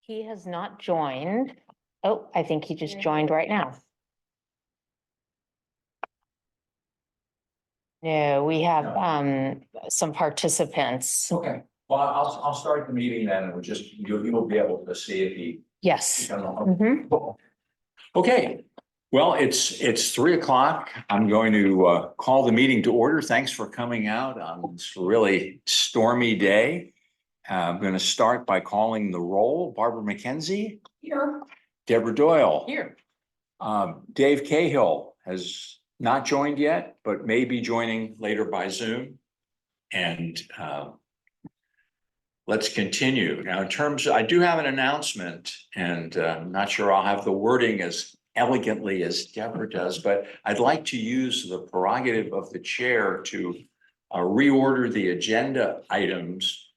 He has not joined. Oh, I think he just joined right now. No, we have some participants. Okay, well, I'll start the meeting then, and we'll just, you'll be able to see if he. Yes. Mhm. Okay, well, it's 3:00. I'm going to call the meeting to order. Thanks for coming out on this really stormy day. I'm going to start by calling the roll. Barbara McKenzie. Here. Deborah Doyle. Here. Dave Cahill has not joined yet, but may be joining later by Zoom. And let's continue. Now, in terms, I do have an announcement, and I'm not sure I'll have the wording as elegantly as Deborah does, but I'd like to use the prerogative of the chair to reorder the agenda items.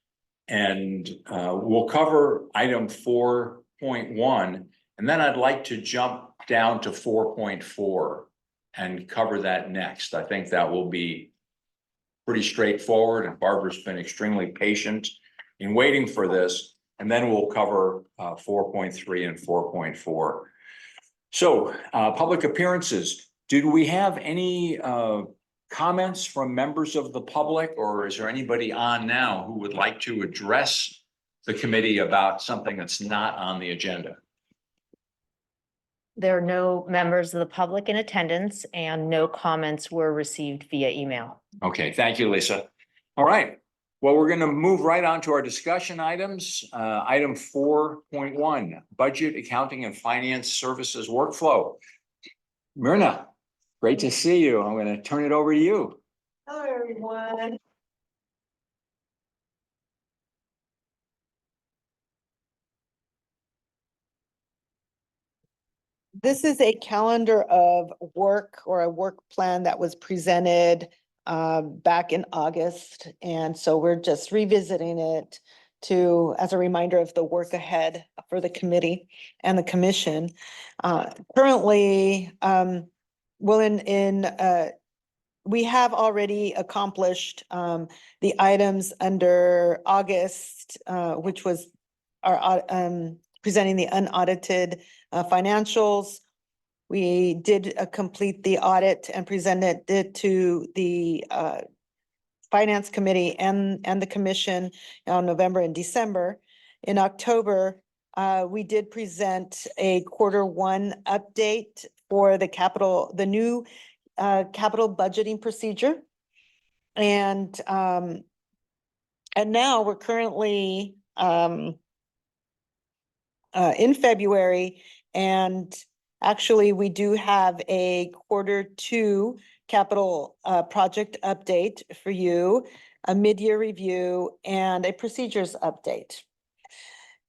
And we'll cover item 4.1, and then I'd like to jump down to 4.4 and cover that next. I think that will be pretty straightforward, and Barbara's been extremely patient in waiting for this. And then we'll cover 4.3 and 4.4. So public appearances. Did we have any comments from members of the public, or is there anybody on now who would like to address the committee about something that's not on the agenda? There are no members of the public in attendance, and no comments were received via email. Okay, thank you, Lisa. All right. Well, we're going to move right on to our discussion items. Item 4.1, budget, accounting, and finance services workflow. Myrna, great to see you. I'm going to turn it over to you. Hello, everyone. This is a calendar of work, or a work plan that was presented back in August. And so we're just revisiting it as a reminder of the work ahead for the committee and the commission. Currently, we have already accomplished the items under August, which was our presenting the unaudited financials. We did complete the audit and presented it to the Finance Committee and the Commission on November and December. In October, we did present a Q1 update for the new capital budgeting procedure. And now we're currently in February, and actually we do have a Q2 capital project update for you, a mid-year review, and a procedures update.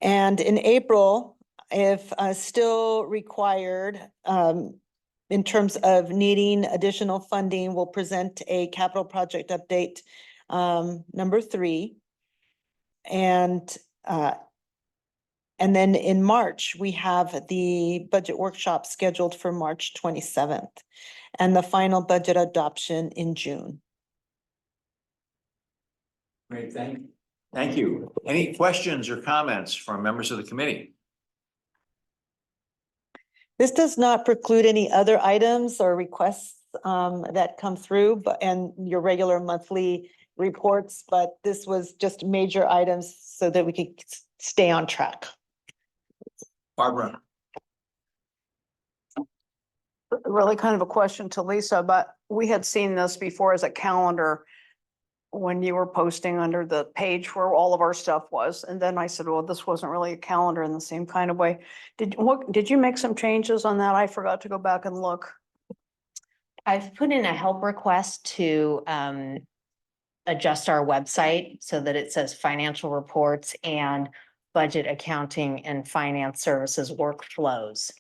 And in April, if still required, in terms of needing additional funding, we'll present a capital project update number 3. And then in March, we have the budget workshop scheduled for March 27th, and the final budget adoption in June. Great, thank you. Any questions or comments from members of the committee? This does not preclude any other items or requests that come through, and your regular monthly reports, but this was just major items so that we could stay on track. Barbara. Really kind of a question to Lisa, but we had seen this before as a calendar when you were posting under the page where all of our stuff was. And then I said, well, this wasn't really a calendar in the same kind of way. Did you make some changes on that? I forgot to go back and look. I've put in a help request to adjust our website so that it says financial reports and budget, accounting, and finance services workflows.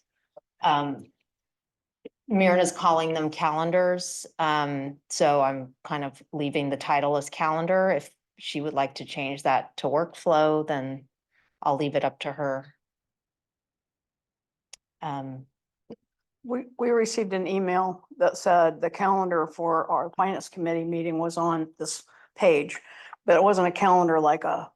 Myrna's calling them calendars. So I'm kind of leaving the title as calendar. If she would like to change that to workflow, then I'll leave it up to her. We received an email that said the calendar for our finance committee meeting was on this page, but it wasn't a calendar like a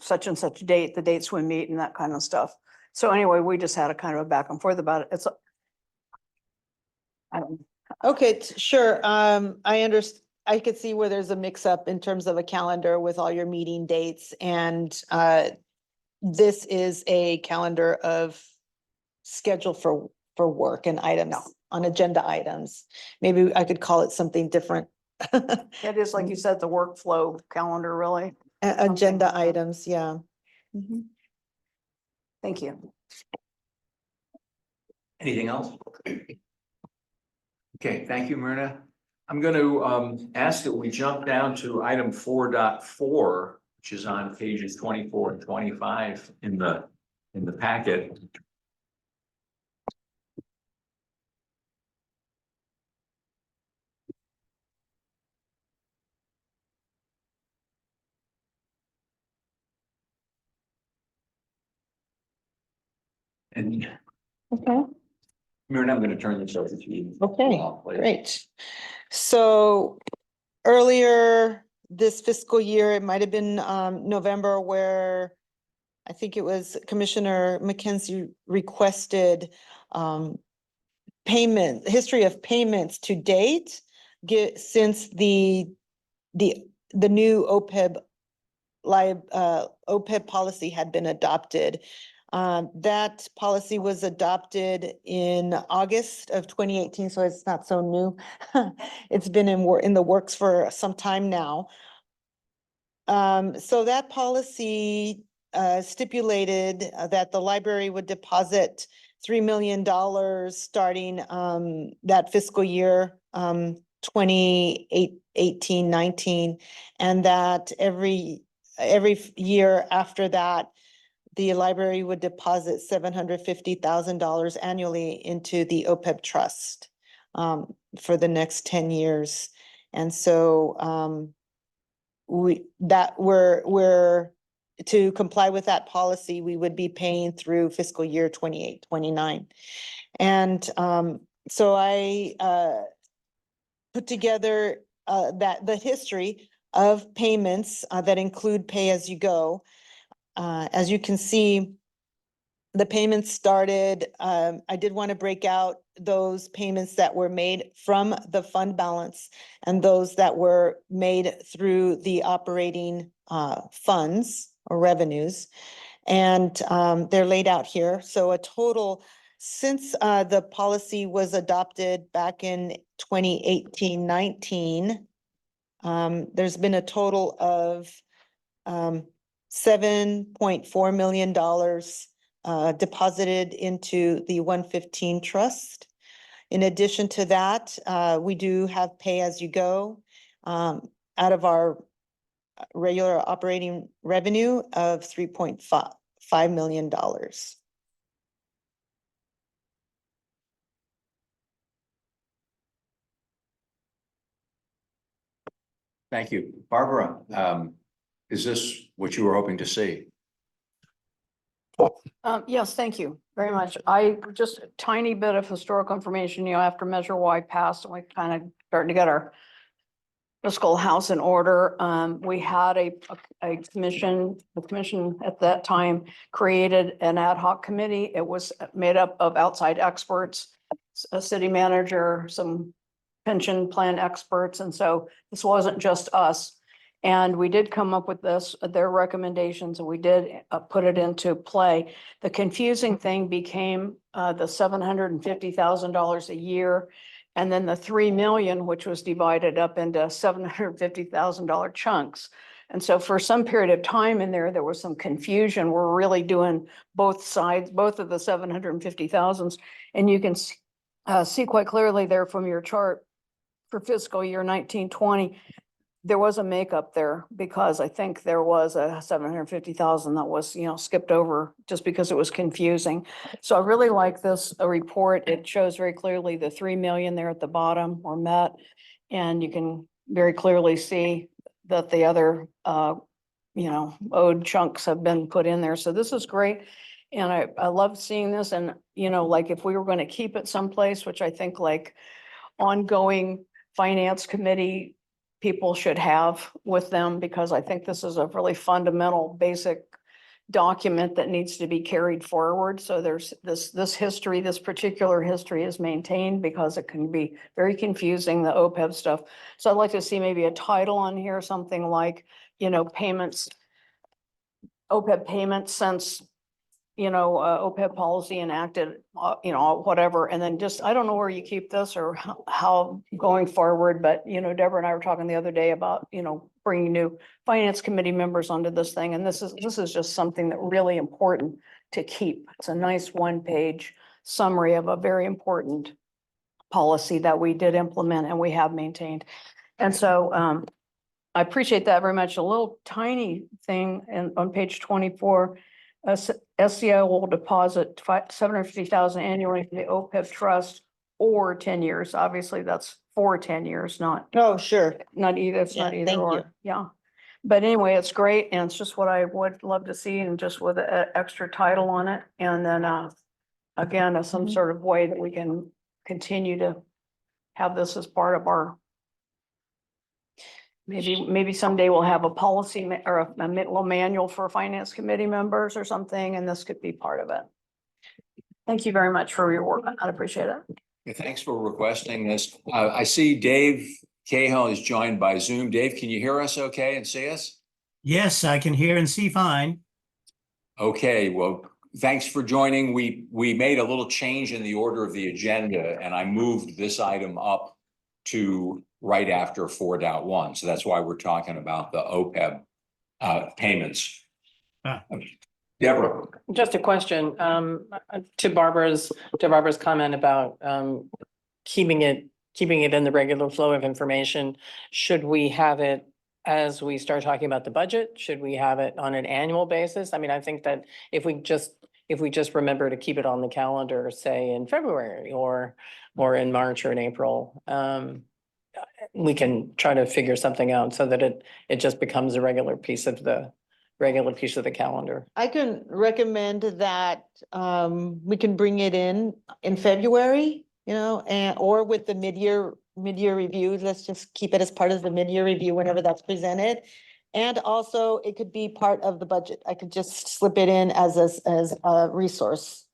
such and such date, the dates we meet and that kind of stuff. So anyway, we just had a kind of a back and forth about it. It's. I don't. Okay, sure. I could see where there's a mix up in terms of a calendar with all your meeting dates and this is a calendar of schedule for work and items on agenda items. Maybe I could call it something different. It is, like you said, the workflow calendar, really. Agenda like that. items, yeah. Mhm. Thank you. Anything else? Okay, thank you, Myrna. I'm going to ask that we jump down to item 4.4, which is on pages 24 and 25 in the packet. And Okay. Myrna, I'm going to turn this over to you. Okay, Please. great. So earlier this fiscal year, it might have been November, where I think it was Commissioner McKenzie requested history of payments to date, since the new OPEB OPEB policy had been adopted. That policy was adopted in August of 2018, so it's not so new. It's been in the works for some time now. So that policy stipulated that the library would deposit $3 million starting that fiscal year 2018-19, and that every year after that, the library would deposit $750,000 annually into the OPEB trust for the next 10 years. And so we're to comply with that policy, we would be paying through fiscal year 28-29. And so I put together the history of payments that include pay-as-you-go. As you can see, the payments started, I did want to break out those payments that were made from the fund balance and those that were made through the operating funds or revenues. And they're laid out here. So a total, since the policy was adopted back in 2018-19, there's been a total of $7.4 million deposited into the 115 trust. In addition to that, we do have pay-as-you-go out of our regular operating revenue of $3.5 million. Thank you. Barbara, is this what you were hoping to see? Yes, thank you very much. Just a tiny bit of historical information, after Measure Y passed, and we kind of starting to get our fiscal house in order. We had a commission, the commission at that time created an ad hoc committee. It was made up of outside experts, a city manager, some pension plan experts. And so this wasn't just us. And we did come up with their recommendations, and we did put it into play. The confusing thing became the $750,000 a year, and then the 3 million, which was divided up into $750,000 chunks. And so for some period of time in there was some confusion. We're really doing both sides, both of the 750,000s, and you can see quite clearly there from your chart for fiscal year 19-20. There was a makeup there, because I think there was a 750,000 that was, skipped over just because it was confusing. So I really like this report. It shows very clearly the 3 million there at the bottom were met. And you can very clearly see that the other, owed chunks have been put in there. So this is great. And I love seeing this. And, like if we were going to keep it someplace, which I think like ongoing finance committee people should have with them, because I think this is a really fundamental, basic document that needs to be carried forward. So there's this history, this particular history is maintained because it can be very confusing, the OPEB stuff. So I'd like to see maybe a title on here, something like, payments, OPEB payments since, OPEB policy enacted, whatever. And then just, I don't know where you keep this or how going forward, but, Deborah and I were talking the other day about, bringing new finance committee members onto this thing. And this is just something that really important to keep. It's a nice one-page summary of a very important policy that we did implement and we have maintained. And so, I appreciate that very much. A little tiny thing on page 24, SCI will deposit 750,000 annually to the OPEB trust or 10 years. Obviously, that's for 10 years, not Oh, sure. either. It's Yeah, not either thank you. or. Yeah. But anyway, it's great. And it's just what I would love to see, and just with an extra title on it. And then, again, some Mhm. sort of way that we can continue to have this as part of our, maybe someday we'll have a policy or a little manual for finance committee members or something, and this could be part of it. Thank you very much for your work. I appreciate it. Yeah, thanks for requesting this. I see Dave Cahill is joined by Zoom. Dave, can you hear us okay and see us? Yes, I can hear and see fine. Okay, well, thanks for joining. We made a little change in the order of the agenda, and I moved this item up to right after 4.1. So that's why we're talking about the OPEB payments. Ah. Deborah. Just a question, to Barbara's comment about, keeping it in the regular flow of information. Should we have it as we start talking about the budget? Should we have it on an annual basis? I mean, I think that if we just remember to keep it on the calendar, say in February or in March or in April, we can try to figure something out so that it just becomes a regular piece of the calendar. I can recommend that we can bring it in February, or with the mid-year review. Let's just keep it as part of the mid-year review whenever that's presented. And also it could be part of the budget. I could just slip it in as a resource.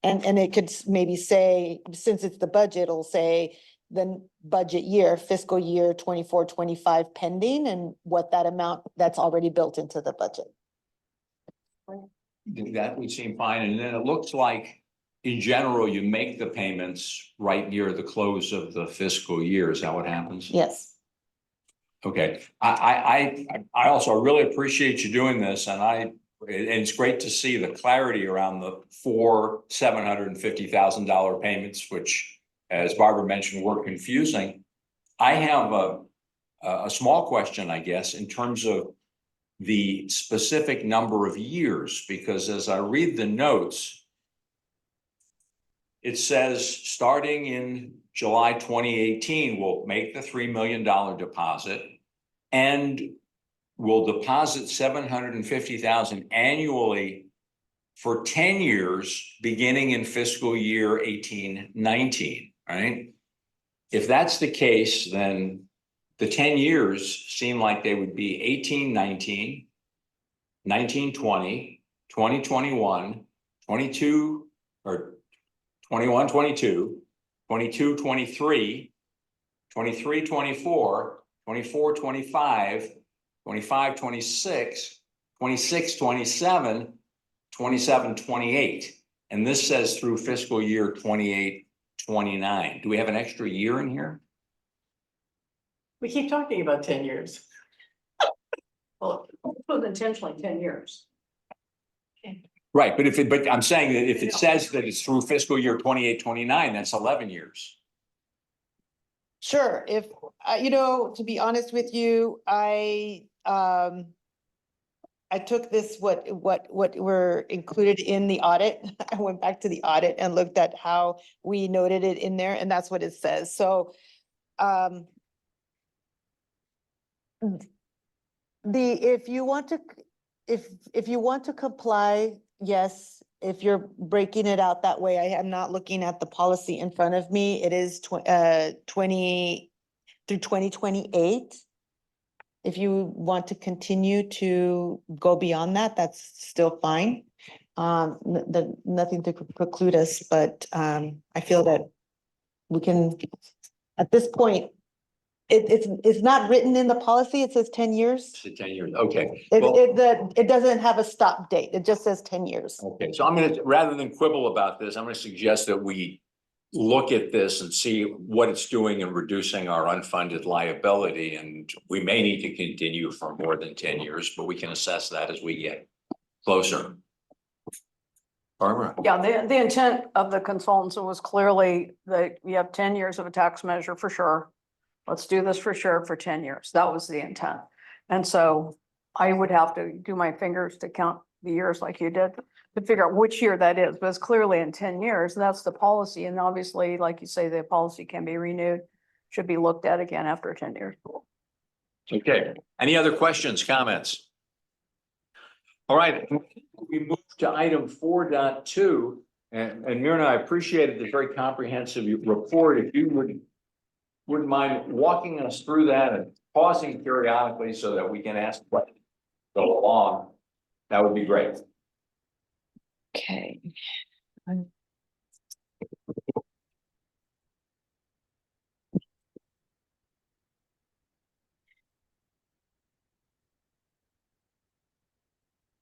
And it could maybe say, since it's the budget, it'll say the budget year, fiscal year 24-25 pending, and what that amount that's already built into the budget. That would seem fine. And then it looks like, in general, you make the payments right near the close of the fiscal year. Is that what happens? Yes. Okay. I also really appreciate you doing this, and it's great to see the clarity around the 4 $750,000 payments, which, as Barbara mentioned, were confusing. I have a small question, I guess, in terms of the specific number of years, because as I read the notes, it says starting in July 2018, we'll make the $3 million deposit and we'll deposit 750,000 annually for 10 years, beginning in fiscal year 18-19, right? If that's the case, then the 10 years seem like they would be 18-19, 19-20, 20-21, 22, or 21-22, 22-23, 23-24, 24-25, 25-26, 26-27, 27-28. And this says through fiscal year 28-29. Do we have an extra year in here? We keep talking about 10 years. Well, it was intentionally 10 years. Right, but I'm saying that if it says that it's through fiscal year 28-29, that's 11 years. Sure. If, to be honest with you, I took this, what were included in the audit. I went back to the audit and looked at how we noted it in there, and that's what it says. So, if you want to comply, yes. If you're breaking it out that way, I am not looking at the policy in front of me. It is through 2028. If you want to continue to go beyond that, that's still fine. Nothing to preclude us, but I feel that we can, at this point, it's not written in the policy. It says 10 years. To 10 years, okay. It, Well, it doesn't have a stop date. It just says 10 years. okay, so I'm gonna, rather than quibble about this, I'm gonna suggest that we look at this and see what it's doing in reducing our unfunded liability. And we may need to continue for more than 10 years, but we can assess that as we get closer. Barbara? Yeah, the intent of the consultants was clearly that we have 10 years of a tax measure for sure. Let's do this for sure for 10 years. That was the intent. And so I would have to do my fingers to count the years like you did to figure out which year that is, but it's clearly in 10 years. And that's the policy. And obviously, like you say, the policy can be renewed, should be looked at again after 10 years. Okay, any other questions, comments? All right, we move to item 4.2, and Myrna, I appreciated the very comprehensive report. If you wouldn't mind walking us through that and pausing periodically so that we can ask questions go along, that would be great. Okay.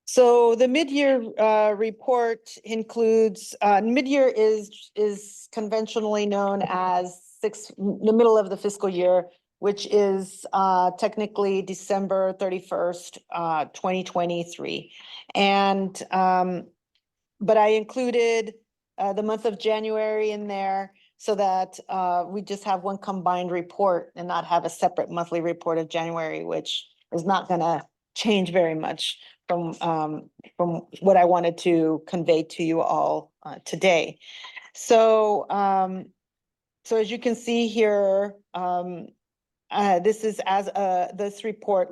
So the mid-year report includes, mid-year is conventionally known as the middle of the fiscal year, which is technically December 31st, 2023. And but I included the month of January in there so that we just have one combined report and not have a separate monthly report of January, which is not gonna change very much from what I wanted to convey to you all today. So so as you can see here, this is this report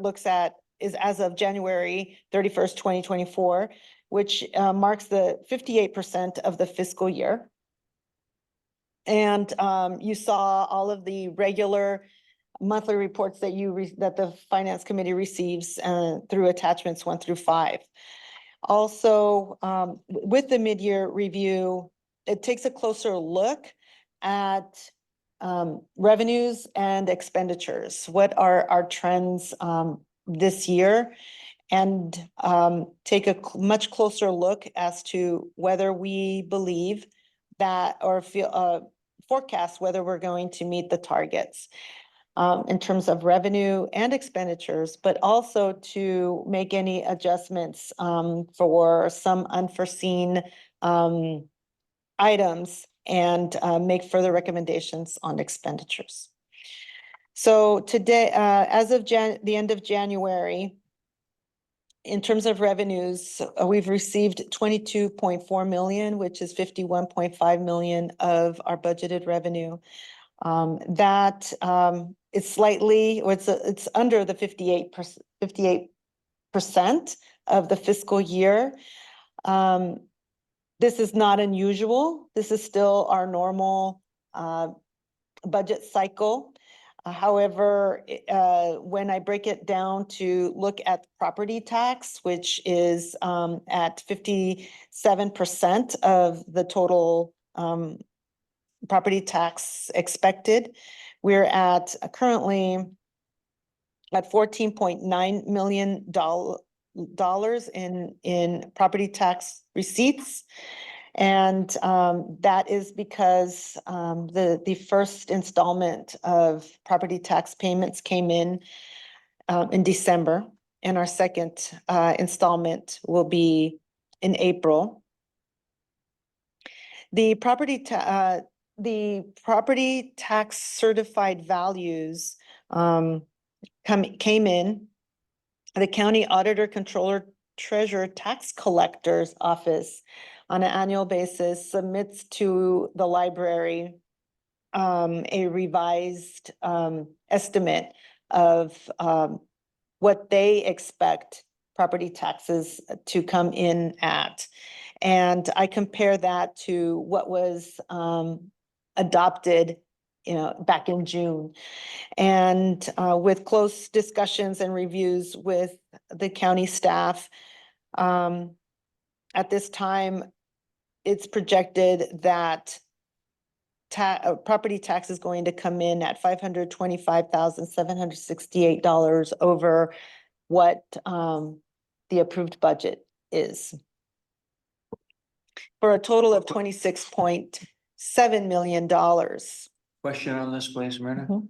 is as of January 31st, 2024, which marks the 58% of the fiscal year. And you saw all of the regular monthly reports that that the Finance Committee receives through attachments 1 through 5. Also, with the mid-year review, it takes a closer look at revenues and expenditures. What are our trends this year? And take a much closer look as to whether we believe that or feel forecast whether we're going to meet the targets in terms of revenue and expenditures, but also to make any adjustments for some unforeseen items and make further recommendations on expenditures. So today, as of the end of January, in terms of revenues, we've received 22.4 million, which is 51.5 million of our budgeted revenue. That is slightly, or it's under the 58% of the fiscal year. This is not unusual. This is still our normal budget cycle. However, when I break it down to look at property tax, which is at 57% of the total property tax expected, we're at currently at $14.9 million in property tax receipts. And that is because the first installment of property tax payments came in December, and our second installment will be in April. The property tax certified values came in. The county auditor, controller, treasurer, tax collector's office on an annual basis submits to the library a revised estimate of what they expect property taxes to come in at. And I compare that to what was adopted back in June. And with close discussions and reviews with the county staff, at this time, it's projected that property tax is going to come in at $525,768 over what the approved budget is, for a total of $26.7 million. Question on this, please, Myrna? Mhm.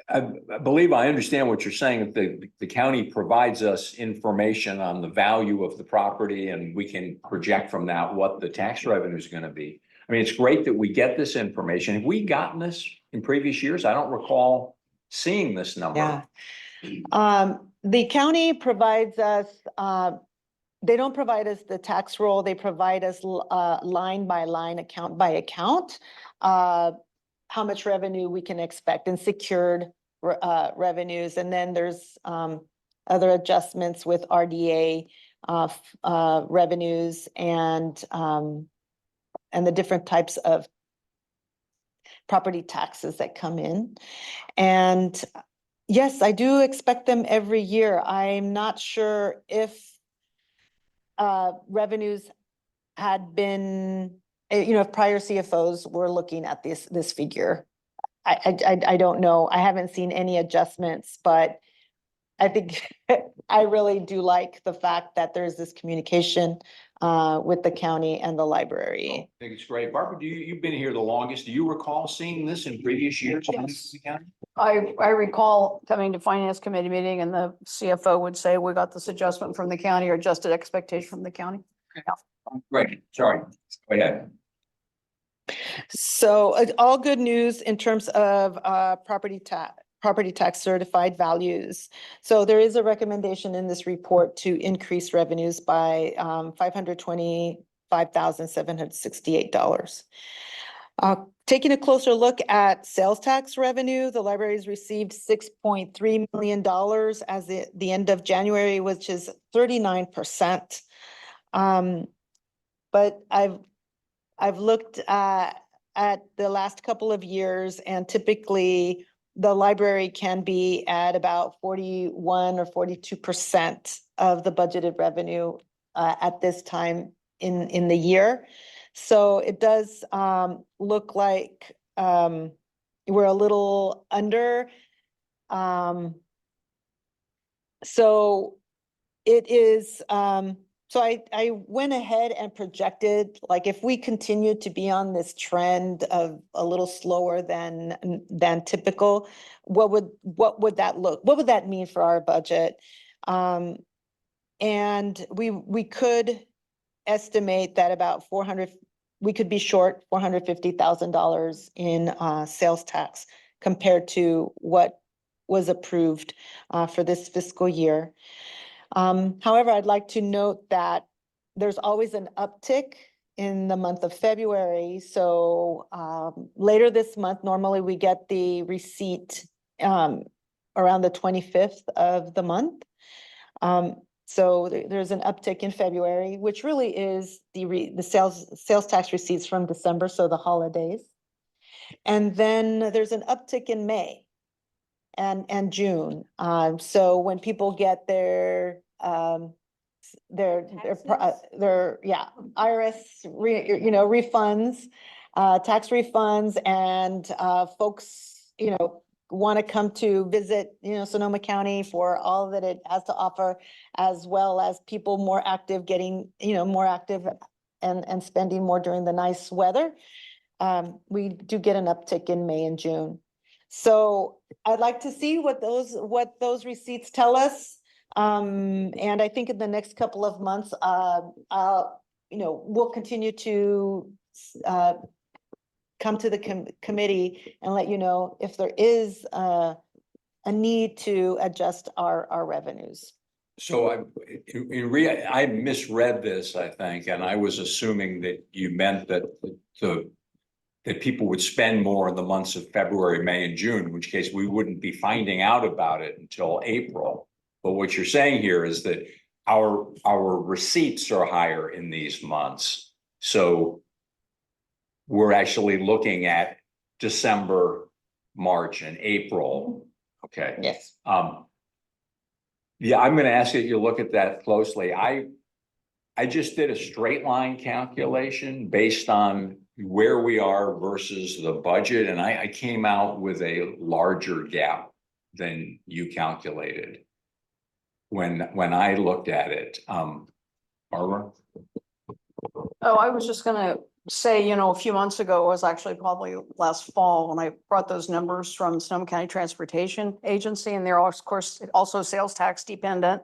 I believe I understand what you're saying. The county provides us information on the value of the property and we can project from that what the tax revenue is going to be. I mean, it's great that we get this information. Have we gotten this in previous years? I don't recall seeing this number. Yeah. The county provides us, they don't provide us the tax roll, they provide us line by line, account by account, how much revenue we can expect and secured revenues. And then there's other adjustments with RDA revenues and the different types of property taxes that come in. And yes, I do expect them every year. I'm not sure if revenues had been, if prior CFOs were looking at this figure. I don't know. I haven't seen any adjustments, but I think I really do like the fact that there's this communication with the county and the library. I think it's great. Barbara, you've been here the longest. Do you recall seeing this in previous years? Yes. I recall coming to finance committee meeting and the CFO would say, we got this adjustment from the county or adjusted expectation from the county. Great, sorry. Go ahead. So all good news in terms of property tax certified values. So there is a recommendation in this report to increase revenues by $525,768. Taking a closer look at sales tax revenue, the library's received $6.3 million as the end of January, which is 39%. But I've looked at the last couple of years, and typically the library can be at about 41 or 42% of the budgeted revenue at this time in the year. So it does look like we're a little under. So it is, so I went ahead and projected, like, if we continue to be on this trend of a little slower than typical, what would that mean for our budget? And we could estimate that about we could be short $450,000 in sales tax compared to what was approved for this fiscal year. However, I'd like to note that there's always an uptick in the month of February. So later this month, normally we get the receipt around the 25th of the month. So there's an uptick in February, which really is the sales tax receipts from December, so the holidays. And then there's an uptick in May and June. So when people get their IRS refunds, tax refunds, and folks want to come to visit Sonoma County for all that it has to offer, as well as people more active getting more active and spending more during the nice weather. We do get an uptick in May and June. So I'd like to see what those receipts tell us. And I think in the next couple of months, we'll continue to come to the committee and let you know if there is a need to adjust our revenues. So I misread this, I think, and I was assuming that you meant that that people would spend more in the months of February, May, and June, in which case we wouldn't be finding out about it until April. But what you're saying here is that our receipts are higher in these months. So we're actually looking at December, March and April. Okay. Yes. Yeah, I'm gonna ask you to look at that closely. I just did a straight line calculation based on where we are versus the budget, and I came out with a larger gap than you calculated. When I looked at it, Barbara? Oh, I was just gonna say, a few months ago, it was actually probably last fall, when I brought those numbers from Sonoma County Transportation Agency, and they're of course also sales tax dependent.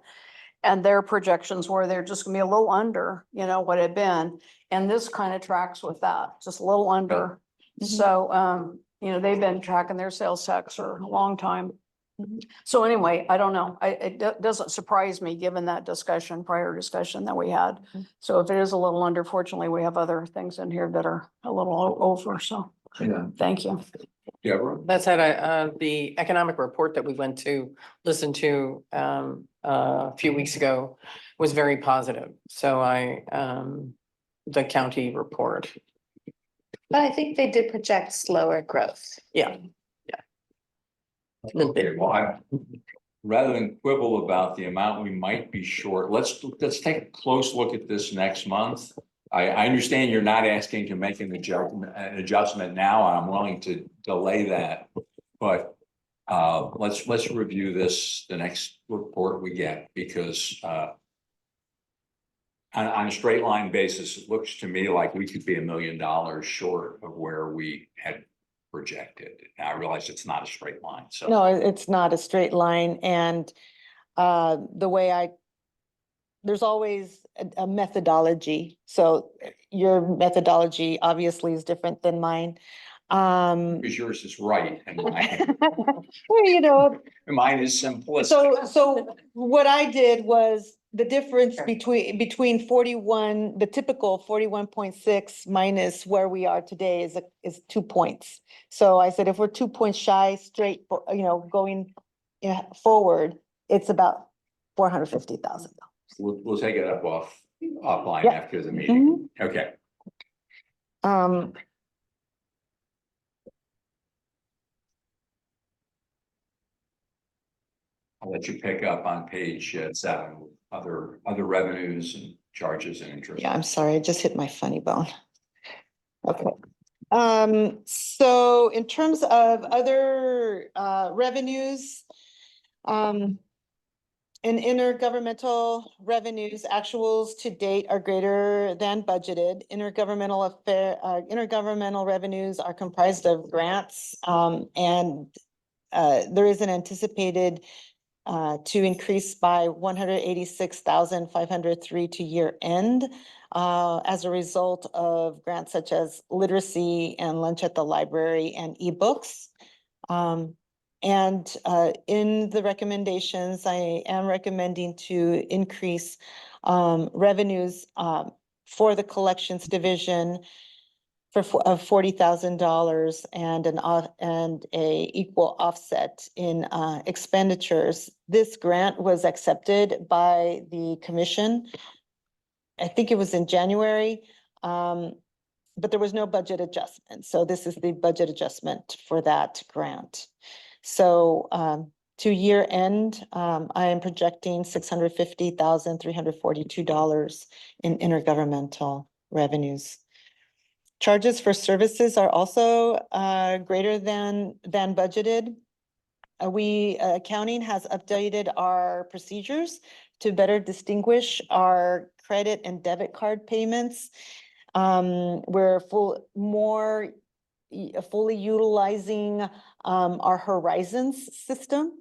And their projections were they're just gonna be a little under, what it had been. And this kind of tracks with that, just a little under. Mhm. So, they've been tracking their sales tax for a long time. Mhm. So anyway, I don't know. It doesn't surprise me, given that prior discussion that we had. Mhm. So if it is a little under, fortunately, we have other things in here that are a little over, so Yeah. thank you. Deborah? That said, the economic report that we went to listen to a few weeks ago was very positive. So the county report, But I think they did project slower growth. yeah. Okay, well, rather than quibble about the amount we might be short, let's take a close look at this next month. I understand you're not asking to make an adjustment now, and I'm willing to delay that. But let's review this, the next report we get, because on a straight line basis, it looks to me like we could be $1 million short of where we had projected. Now, I realize it's not a straight line, so. No, it's not a straight line, and the way there's always a methodology. So your methodology obviously is different than mine. Because yours is right and Well, mine is simplistic. so what I did was the difference between 41, the typical 41.6 minus where we are today is 2 points. So I said, if we're 2 points shy straight, going forward, it's about $450,000. We'll take it up offline Yeah. after the meeting. Okay. I'll let you pick up on page 7, other revenues and charges and interest. Yeah, I'm sorry, I just hit my funny bone. Okay. So in terms of other revenues, in intergovernmental revenues, actuals to date are greater than budgeted. Intergovernmental revenues are comprised of grants, and there is an anticipated to increase by 186,503 to year end as a result of grants such as literacy and lunch at the library and ebooks. And in the recommendations, I am recommending to increase revenues for the collections division of $40,000 and a equal offset in expenditures. This grant was accepted by the commission. I think it was in January, but there was no budget adjustment. So this is the budget adjustment for that grant. So to year end, I am projecting $650,342 in intergovernmental revenues. Charges for services are also greater than budgeted. Accounting has updated our procedures to better distinguish our credit and debit card payments. We're fully utilizing our Horizons system.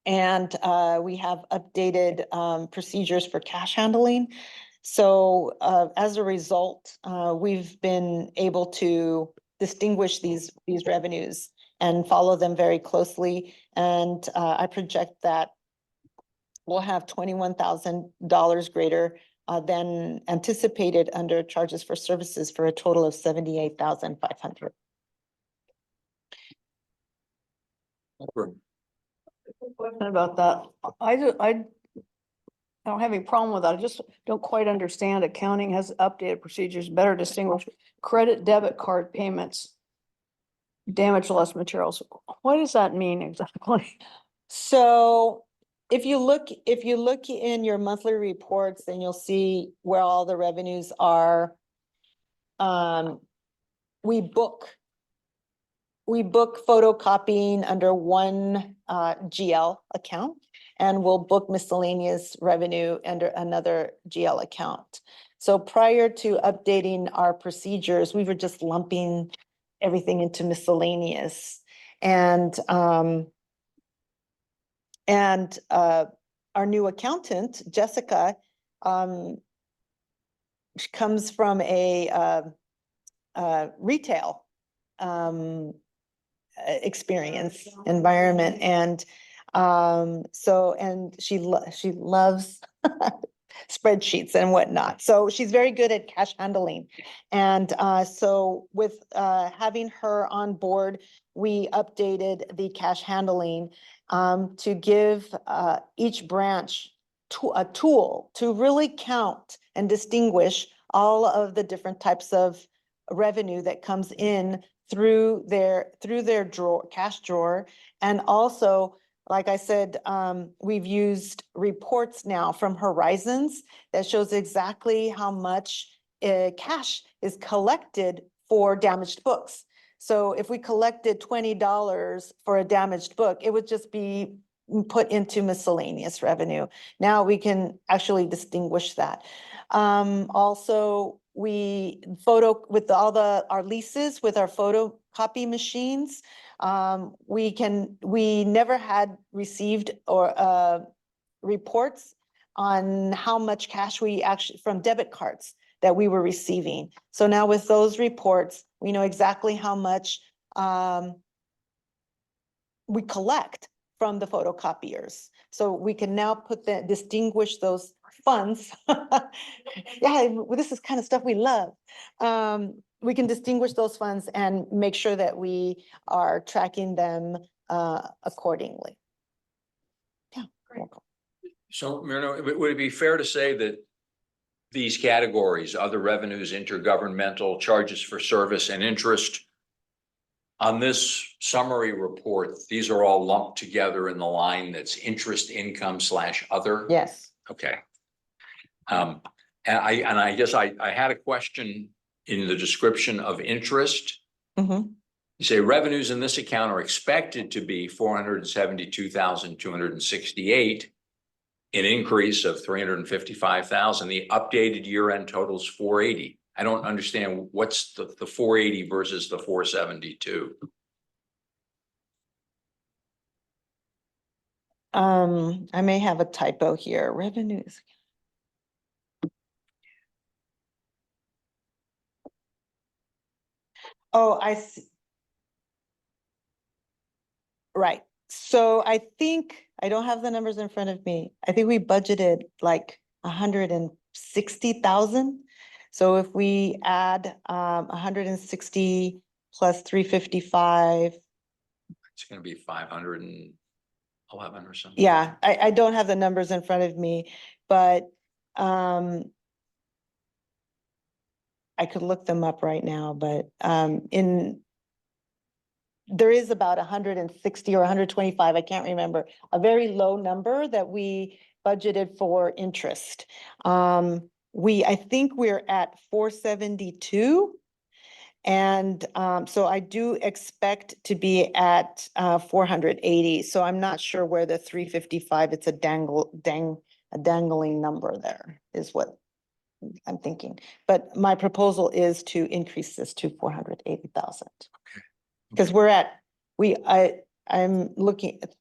And we have updated procedures for cash handling. So as a result, we've been able to distinguish these revenues and follow them very closely. And I project that we'll have $21,000 greater than anticipated under charges for services for a total of $78,500. Question about that. I don't have any problem with that. I just don't quite understand. Accounting has updated procedures, better distinguish credit debit card payments. Damage less materials. What does that mean exactly? So if you look in your monthly reports, then you'll see where all the revenues are. We book photocopying under one GL account, and we'll book miscellaneous revenue under another GL account. So prior to updating our procedures, we were just lumping everything into miscellaneous. And our new accountant, Jessica, she comes from a retail experience environment, and she loves spreadsheets and whatnot, so she's very good at cash handling. And so with having her on board, we updated the cash handling to give each branch a tool to really count and distinguish all of the different types of revenue that comes in through their drawer, cash drawer. And also, like I said, we've used reports now from Horizons that shows exactly how much cash is collected for damaged books. So if we collected $20 for a damaged book, it would just be put into miscellaneous revenue. Now we can actually distinguish that. Also, we with our leases with our photocopy machines, we never had received or reports on how much cash we actually from debit cards that we were receiving. So now with those reports, we know exactly how much we collect from the photocopiers. So we can now distinguish those funds. Yeah, this is kind of stuff we love. We can distinguish those funds and make sure that we are tracking them accordingly. Yeah. Welcome. So Myrna, would it be fair to say that these categories, other revenues, intergovernmental, charges for service and interest, on this summary report, these are all lumped together in the line that's interest income / other? Yes. Okay. And I guess I had a question in the description of interest. Mhm. You say revenues in this account are expected to be 472,268, an increase of 355,000. The updated year-end totals 480. I don't understand what's the 480 versus the 472. I may have a typo here. Revenues. Oh, I see. Right. So I think, I don't have the numbers in front of me. I think we budgeted like 160,000. So if we add 160 plus 355, It's going to be 511 or something. yeah, I don't have the numbers in front of me, but I could look them up right now, but there is about 160 or 125, I can't remember, a very low number that we budgeted for interest. I think we're at 472. And so I do expect to be at 480. So I'm not sure where the 355, it's a dangling number there is what I'm thinking. But my proposal is to increase this to 480,000. Because we're at, I'm looking at,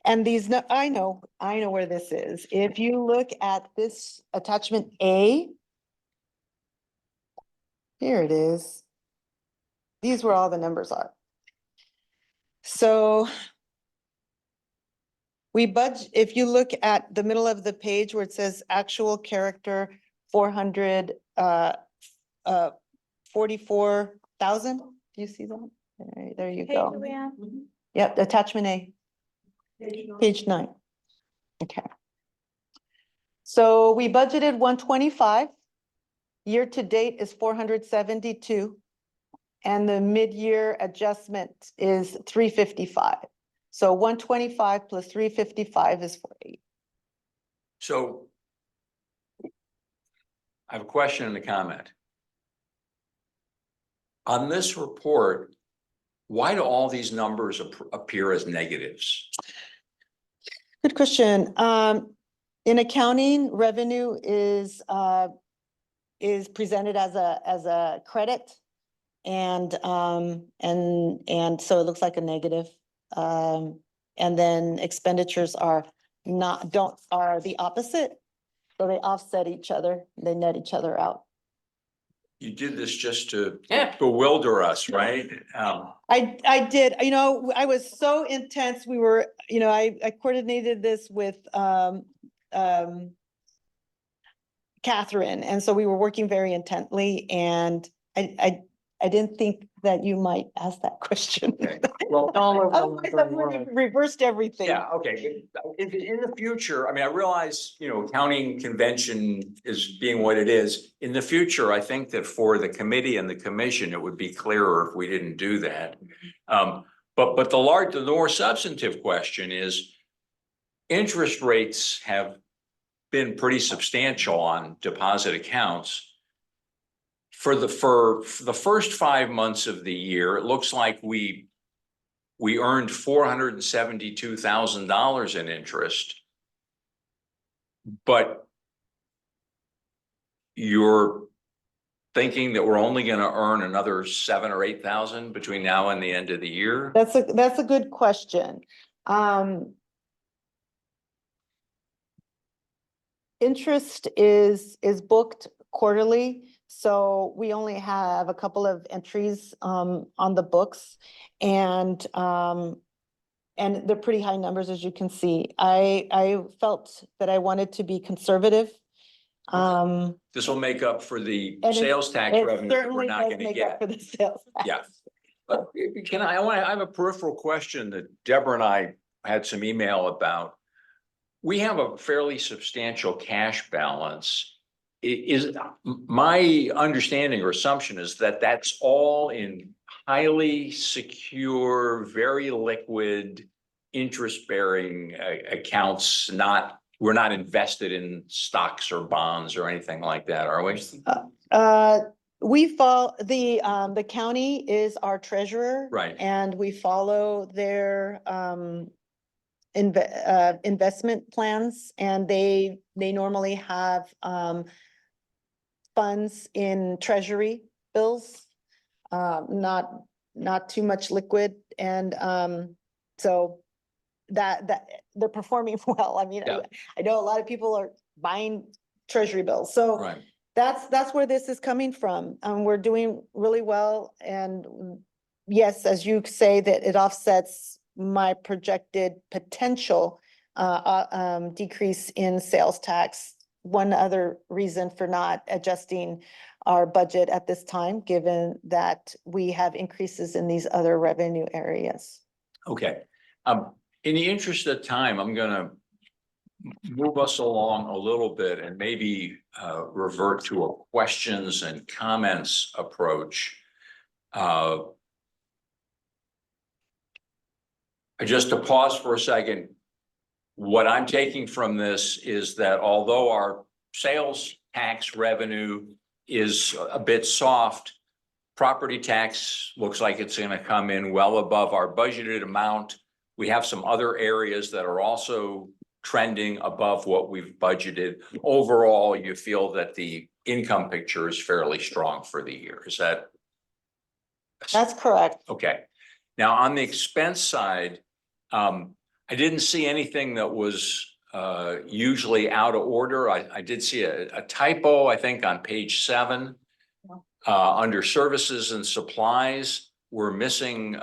and these, I know where this is. If you look at this attachment A, here it is. These were all the numbers are. So if you look at the middle of the page where it says actual character 44,000, do you see that? There you go. Yep, attachment A. Page 9. Okay. So we budgeted 125. year-to-date is 472. And the mid-year adjustment is 355. So 125 plus 355 is 48. So I have a question and a comment. On this report, why do all these numbers appear as negatives? Good question. In accounting, revenue is presented as a credit. And so it looks like a negative. And then expenditures are the opposite. So they offset each other, they net each other out. You did this just to Yeah. bewilder us, right? I did, I was so intense. We were, I coordinated this with Catherine, and so we were working very intently, and I didn't think that you might ask that question. Okay. Well, All over the Otherwise, I would have reversed everything. yeah, okay. In the future, I mean, I realize, accounting convention is being what it is. In the future, I think that for the committee and the commission, it would be clearer if we didn't do that. But the more substantive question is, interest rates have been pretty substantial on deposit accounts. For the first 5 months of the year, it looks like we earned $472,000 in interest. But you're thinking that we're only going to earn another 7,000 or 8,000 between now and the end of the year? That's a good question. Interest is booked quarterly, so we only have a couple of entries on the books, and they're pretty high numbers, as you can see. I felt that I wanted to be conservative. This will make up for the And sales tax it revenue that we're certainly not does going to make up get. for the sales tax. Yeah. But I have a peripheral question that Deborah and I had some email about. We have a fairly substantial cash balance. Is my understanding or assumption is that that's all in highly secure, very liquid, interest-bearing accounts, we're not invested in stocks or bonds or anything like that, are we? The county is our treasurer. Right. And we follow their investment plans, and they normally have funds in treasury bills, not too much liquid, and so that they're performing well. I mean, Yeah. I know a lot of people are buying treasury bills, so Right. that's where this is coming from. We're doing really well, and yes, as you say, that it offsets my projected potential decrease in sales tax. One other reason for not adjusting our budget at this time, given that we have increases in these other revenue areas. Okay. In the interest of time, I'm gonna move us along a little bit and maybe revert to a questions and comments approach. Just to pause for a second, what I'm taking from this is that although our sales tax revenue is a bit soft, property tax looks like it's going to come in well above our budgeted amount. We have some other areas that are also trending above what we've budgeted. Overall, you feel that the income picture is fairly strong for the year. Is that? That's correct. Okay. Now, on the expense side, I didn't see anything that was usually out of order. I did see a typo, I think, on page 7. Under services and supplies, we're missing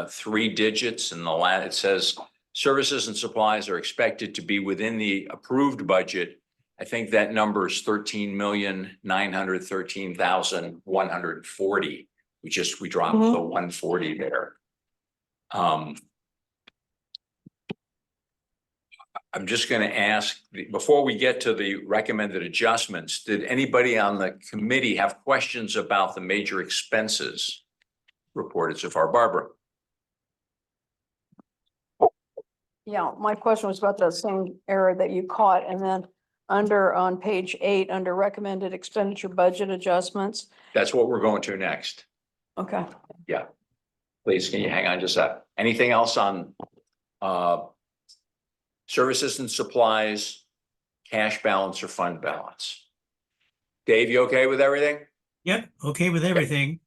3 digits in the it says services and supplies are expected to be within the approved budget. I think that number is 13,913,140. We dropped the 140 there. I'm just gonna ask, before we get to the recommended adjustments, did anybody on the committee have questions about the major expenses reported so far? Barbara? Yeah, my question was about that same error that you caught, and then on page 8, under recommended expenditure budget adjustments. That's what we're going to next. Okay. Please, can you hang on just a sec? Anything else on services and supplies, cash balance or fund balance? Dave, you okay with everything? Yep, okay with everything.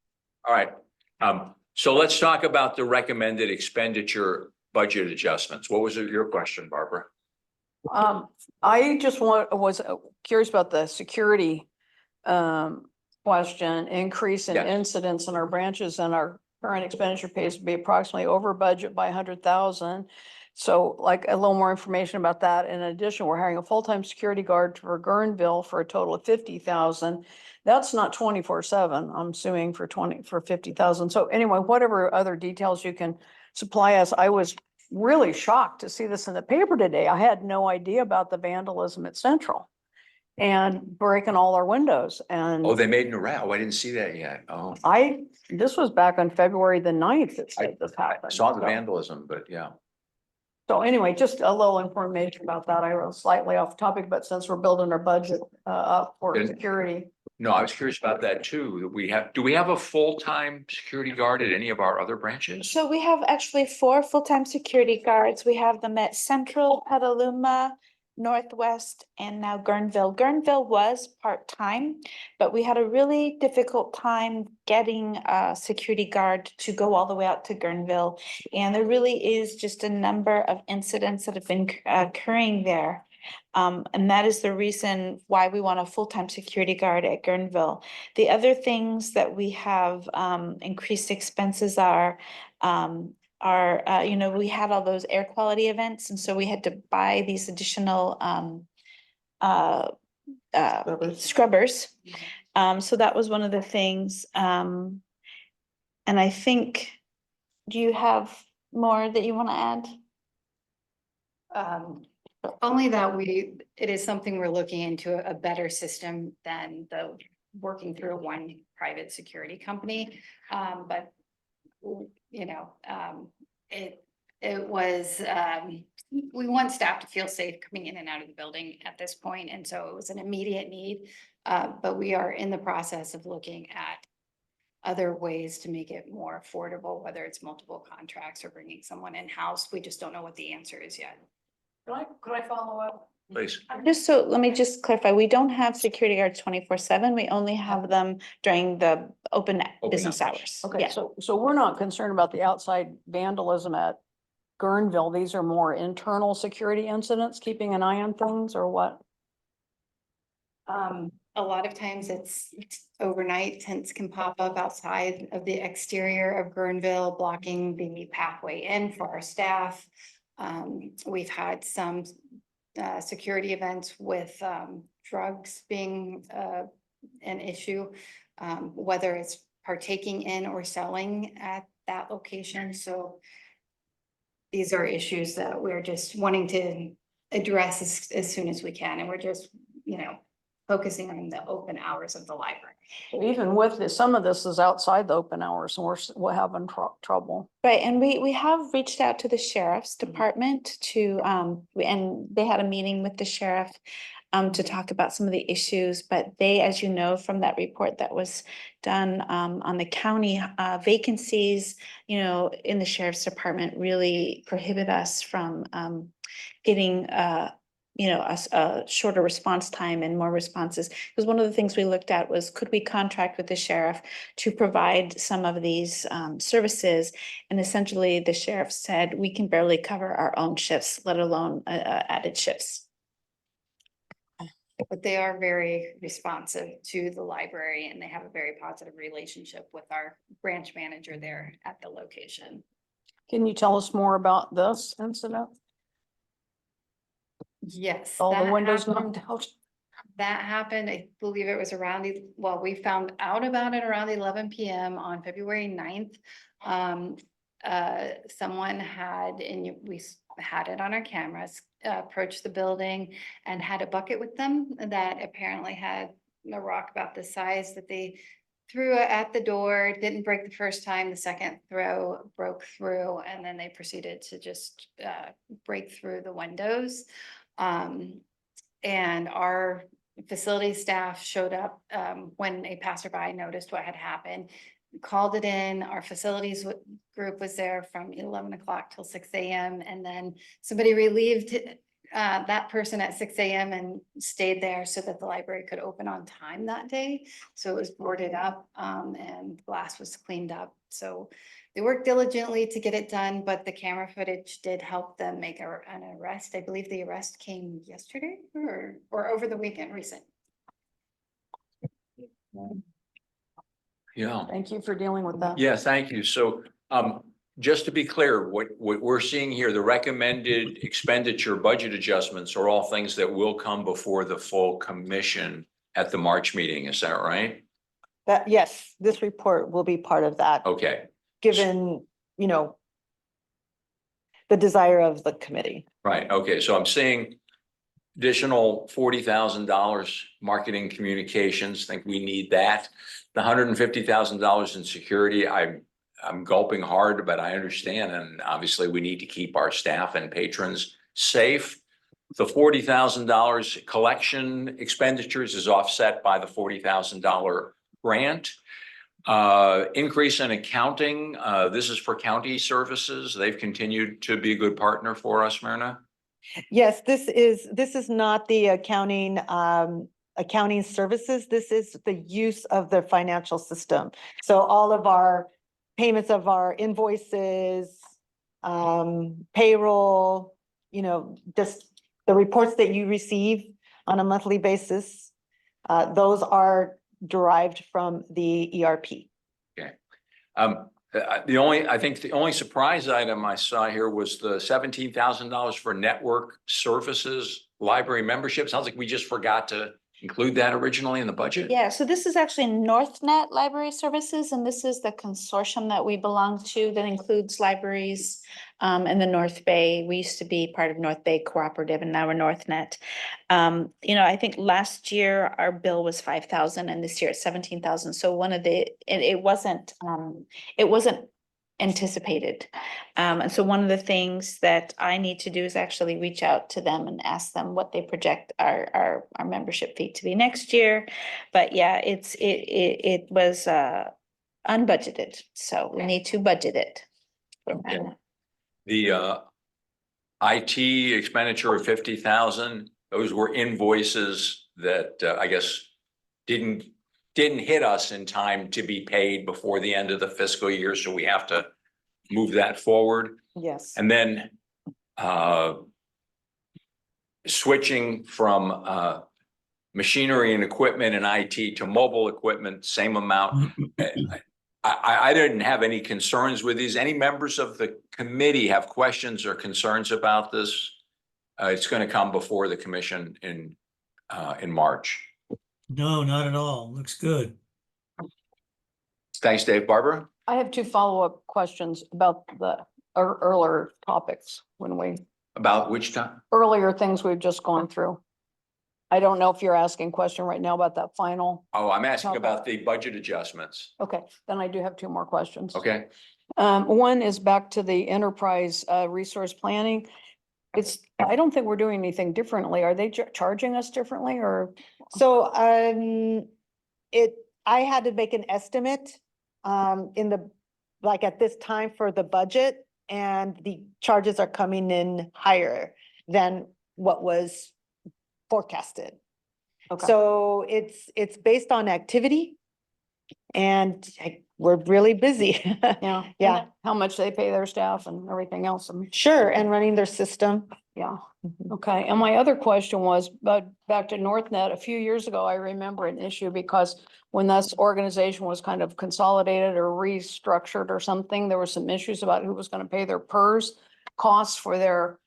All right. So let's talk about the recommended expenditure budget adjustments. What was your question, Barbara? I just was curious about the security question, increase in Yes. incidents in our branches, and our current expenditure pays to be approximately over budget by 100,000. So like a little more information about that. In addition, we're hiring a full-time security guard for Guerneville for a total of 50,000. That's not 24/7. I'm suing for 50,000. So anyway, whatever other details you can supply us, I was really shocked to see this in the paper today. I had no idea about the vandalism at Central and breaking all our windows, and Oh, they made an arrest. Oh, I didn't see that yet. Oh, this was back on February the 9th that said this I happened. saw the So- vandalism, but yeah. So anyway, just a little information about that. I was slightly off topic, but since we're building our budget up for Good. security. No, I was curious about that too. Do we have a full-time security guard at any of our other branches? So we have actually 4 full-time security guards. We have them at Central, Petaluma, Northwest, and now Guerneville. Guerneville was part-time, but we had a really difficult time getting a security guard to go all the way out to Guerneville. And there really is just a number of incidents that have been occurring there. And that is the reason why we want a full-time security guard at Guerneville. The other things that we have increased expenses are, we had all those air quality events, and so we had to buy these additional scrubbers. So that was one of the things. And I think, do you have more that you want to add? Only that it is something we're looking into, a better system than the working through one private security company. But it was, we want staff to feel safe coming in and out of the building at this point, and so it was an immediate need. But we are in the process of looking at other ways to make it more affordable, whether it's multiple contracts or bringing someone in-house. We just don't know what the answer is yet. Could I follow up? Please. Let me just clarify, we don't have security guards 24/7. We only have them during the open business hours. Okay, Yeah. so we're not concerned about the outside vandalism at Guerneville. These are more internal security incidents, keeping an eye on things, or what? A lot of times it's overnight, tents can pop up outside of the exterior of Guerneville, blocking the pathway in for our staff. We've had some security events with drugs being an issue, whether it's partaking in or selling at that location. So these are issues that we're just wanting to address as soon as we can. And we're just, focusing on the open hours of the library. Even with this, some of this is outside the open hours, and we're having trouble. Right, and we have reached out to the sheriff's department and they had a meeting with the sheriff to talk about some of the issues, but they, as you know, from that report that was done on the county vacancies, in the sheriff's department really prohibit us from getting a shorter response time and more responses. Because one of the things we looked at was, could we contract with the sheriff to provide some of these services? And essentially the sheriff said, we can barely cover our own shifts, let alone added shifts. But they are very responsive to the library, and they have a very positive relationship with our branch manager there at the location. Can you tell us more about this incident? Yes. All the that windows happened- knocked out? That happened, I believe it was we found out about it around 11 PM on February 9th. someone had, and had it on our cameras, approached the building and had a bucket with them that apparently had a rock about the size that they threw it at the door. Didn't break the first time, the second throw broke through, and then they proceeded to just break through the windows. And our facility staff showed up when a passerby noticed what had happened, called it in. Our facilities group was there from 11 o'clock till 6 a.m. And then somebody relieved that person at 6 a.m. and stayed there so that the library could open on time that day. So it was boarded up and glass was cleaned up. So they worked diligently to get it done, but the camera footage did help them make an arrest. I believe the arrest came yesterday or over the weekend recent. Yeah. Thank you for dealing with that. Yeah, thank you. So, just to be clear, what we're seeing here, the recommended expenditure budget adjustments are all things that will come before the full commission at the March meeting. Is that right? That, yes, this report will be part of that, Okay, given, you know, the desire of the committee. right. Okay, so I'm seeing additional $40,000 marketing communications. Think we need that. The $150,000 in security, I'm gulping hard, but I understand. And obviously we need to keep our staff and patrons safe. The $40,000 collection expenditures is offset by the $40,000 grant. Increase in accounting. This is for county services. They've continued to be a good partner for us, Myrna. Yes, this is not the accounting services. This is the use of the financial system. So all of our payments of our invoices, payroll, you know, just the reports that you receive on a monthly basis, those are derived from the ERP. Okay. I think the only surprise item I saw here was the $17,000 for network services, library membership. Sounds like we just forgot to include that originally in the budget. Yeah, so this is actually NorthNet Library Services, and this is the consortium that we belong to that includes libraries in the North Bay. We used to be part of North Bay Cooperative, and now we're NorthNet. You know, I think last year our bill was 5,000, and this year it's 17,000. So one of the, it wasn't anticipated. And so one of the things that I need to do is actually reach out to them and ask them what they project our membership fee to be next year. But yeah, it was unbudgeted, so we need to budget it. Okay. The IT expenditure of 50,000, those were invoices that I guess didn't hit us in time to be paid before the end of the fiscal year, so we have to move that forward. Yes. And then switching from machinery and equipment and IT to mobile equipment, same amount. I didn't have any concerns with these. Any members of the committee have questions or concerns about this? It's going to come before the commission in March. No, not at all. Looks good. Thanks, Dave. Barbara? I have two follow-up questions about the earlier topics About which time? earlier things we've just gone through. I don't know if you're asking a question right now about that final. Oh, I'm asking Okay. about the budget adjustments. Okay, then I do have two more questions. Okay. One is back to the enterprise resource planning. I don't think we're doing anything differently. Are they charging us differently or? So, I had to make an estimate, like at this time for the budget, and the charges are coming in higher than what was forecasted. Okay. So it's based on activity, and we're really busy. Yeah. Yeah, How much they pay their staff and everything else. sure, and running their system. Yeah. Mhm. Okay, and my other question was, but back to NorthNet, a few years ago, I remember an issue because when this organization was kind of consolidated or restructured or something, there were some issues about who was gonna pay their PERS costs for their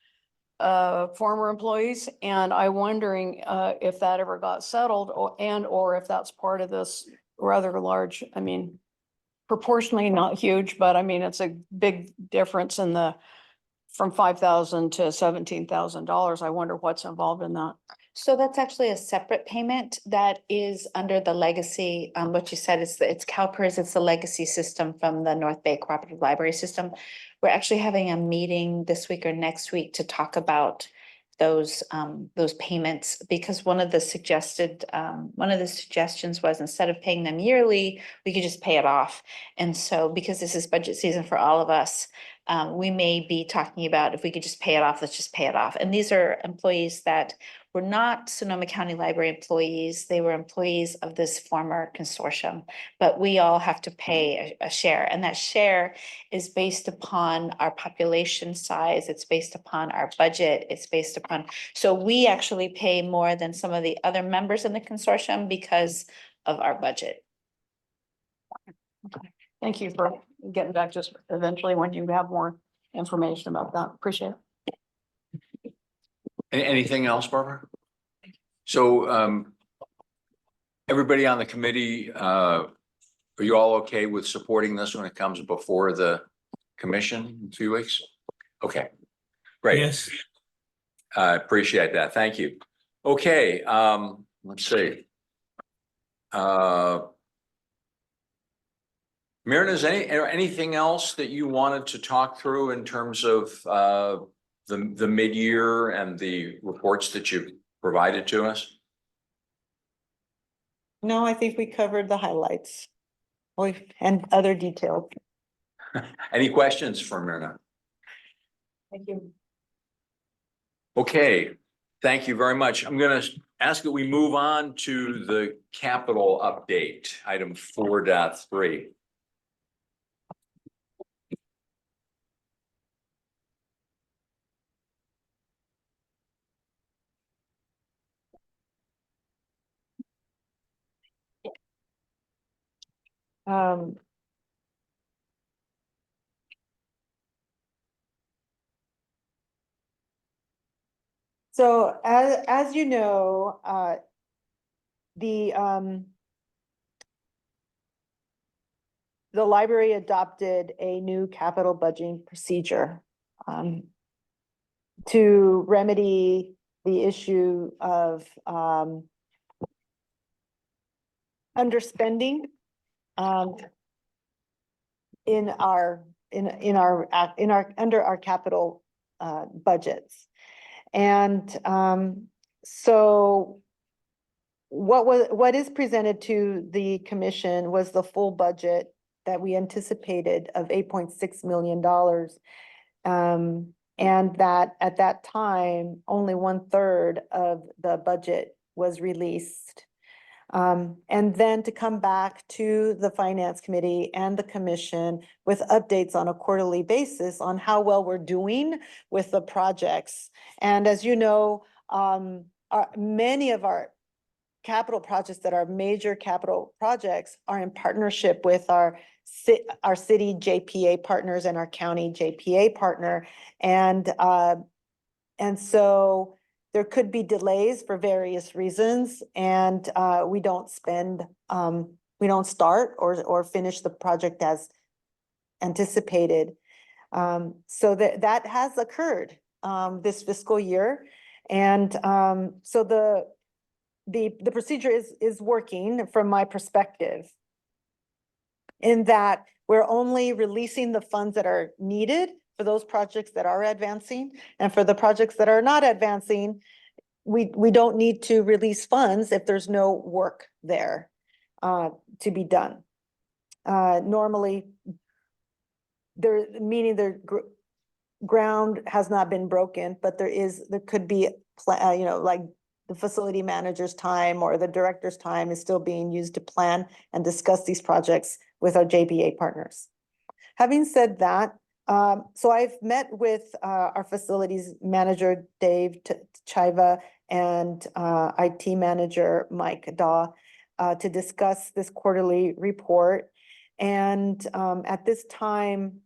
former employees, and I'm wondering if that ever got settled or if that's part of this rather large, proportionally not huge, but I mean, it's a big difference in the, from $5,000 to $17,000. I wonder what's involved in that. So that's actually a separate payment that is under the legacy, what you said is, it's CalPERS, it's the legacy system from the North Bay Cooperative Library System. We're actually having a meeting this week or next week to talk about those payments, because one of the suggestions was, instead of paying them yearly, we could just pay it off. And so, because this is budget season for all of us, we may be talking about, if we could just pay it off, let's just pay it off. And these are employees that were not Sonoma County Library employees. They were employees of this former consortium, but we all have to pay a share, and that share is based upon our population size. It's based upon our budget. It's based upon, so we actually pay more than some of the other members in the consortium because of our budget. Thank you for getting back just eventually when you have more information about that. Appreciate it. Anything else, Barbara? So, everybody on the committee, are you all okay with supporting this when it comes before the commission in 2 weeks? Okay, great. Yes, I appreciate that. Thank you. Okay, let's see. Myrna, is anything else that you wanted to talk through in terms of the mid-year and the reports that you've provided to us? No, I think we covered the highlights. And other details. Any questions for Myrna? Thank you. Okay, thank you very much. I'm gonna ask that we move on to the capital update, item 4.3. So as you know, the library adopted a new capital budgeting procedure to remedy the issue of underspending under our capital budgets. And so what is presented to the commission was the full budget that we anticipated of $8.6 million. And that at that time, only 1/3 of the budget was released. And then to come back to the finance committee and the commission with updates on a quarterly basis on how well we're doing with the projects. And as you know, many of our capital projects that are major capital projects are in partnership with our city JPA partners and our county JPA partner. And so there could be delays for various reasons, and we don't start or finish the project as anticipated. So that has occurred this fiscal year. And so the procedure is working from my perspective, in that we're only releasing the funds that are needed for those projects that are advancing, and for the projects that are not advancing, we don't need to release funds if there's no work there to be done. Normally, meaning the ground has not been broken, but there could be like the facility manager's time or the director's time is still being used to plan and discuss these projects with our JBA partners. Having said that, so I've met with our facilities manager, Dave Chiva, and IT manager, Mike Daw, to discuss this quarterly report. And at this time,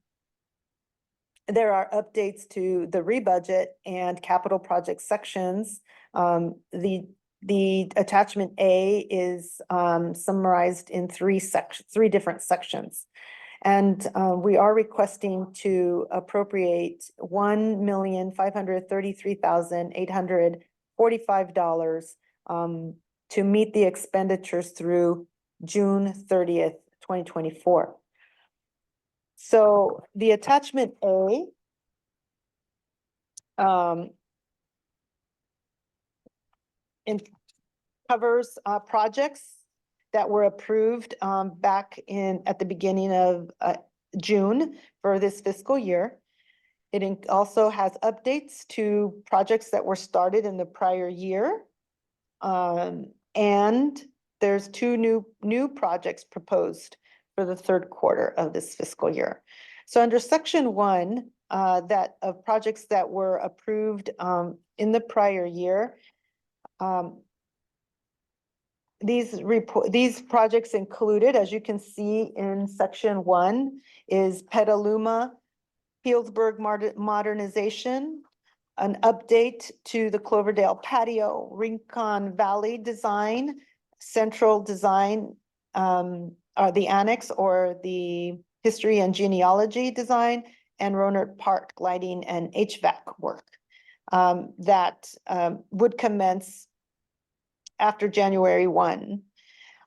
there are updates to the rebudget and capital project sections. The attachment A is summarized in three different sections. And we are requesting to appropriate $1,533,845 to meet the expenditures through June 30th, 2024. So the attachment A in covers projects that were approved back at the beginning of June for this fiscal year. It also has updates to projects that were started in the prior year. And there's two new projects proposed for the third quarter of this fiscal year. So under section 1, that of projects that were approved in the prior year, these projects included, as you can see in section 1, is Petaluma Healdsburg modernization, an update to the Cloverdale patio, Rincon Valley design, central design, the annex or the history and genealogy design, and Rohnert Park lighting and HVAC work that would commence after January 1.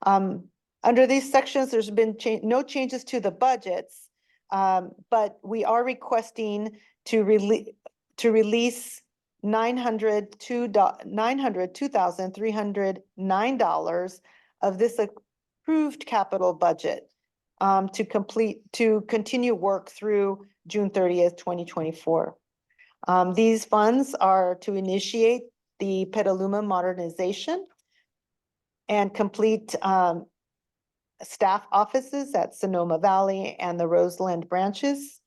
Under these sections, there's been no changes to the budgets, but we are requesting to release $902,309 of this approved capital budget to continue work through June 30th, 2024. These funds are to initiate the Petaluma modernization and complete staff offices at Sonoma Valley and the Roseland branches,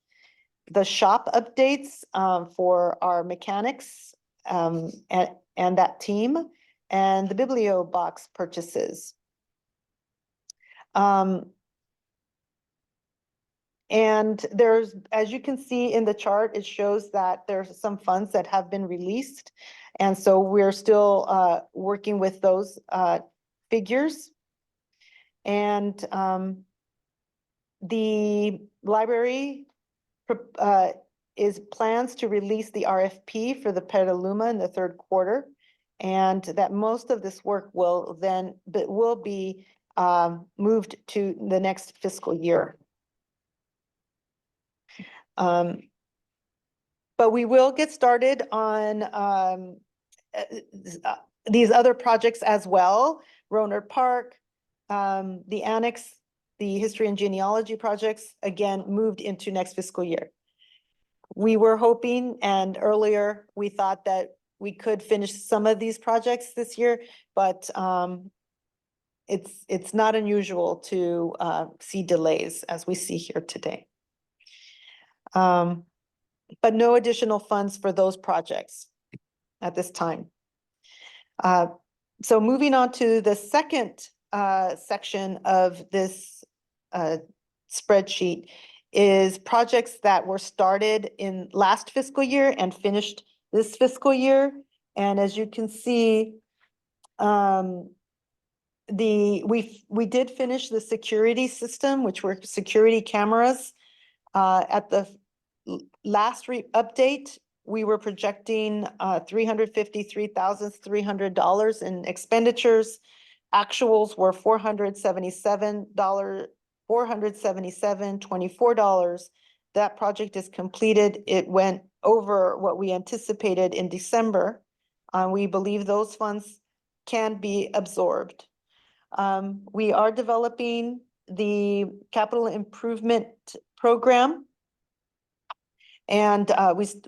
the shop updates for our mechanics and that team, and the biblio box purchases. And there's, as you can see in the chart, it shows that there's some funds that have been released. And so we're still working with those figures. And the library plans to release the RFP for the Petaluma in the third quarter, and that most of this work will be moved to the next fiscal year. But we will get started on these other projects as well. Rohnert Park, the annex, the history and genealogy projects, again, moved into next fiscal year. We were hoping, and earlier we thought that we could finish some of these projects this year, but it's not unusual to see delays as we see here today. But no additional funds for those projects at this time. So moving on to the second section of this spreadsheet is projects that were started in last fiscal year and finished this fiscal year. And as you can see, we did finish the security system, which were security cameras. At the last update, we were projecting $353,300 in expenditures. Actuals were $477.24. That project is completed. It went over what we anticipated in December. We believe those funds can be absorbed. We are developing the capital improvement program. And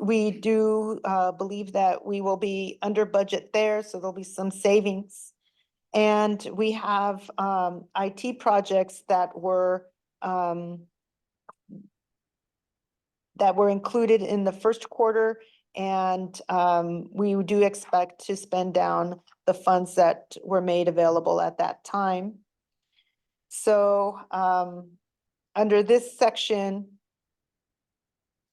we do believe that we will be under budget there, so there'll be some savings. And we have IT projects that were included in the first quarter, and we do expect to spend down the funds that were made available at that time. So under this section,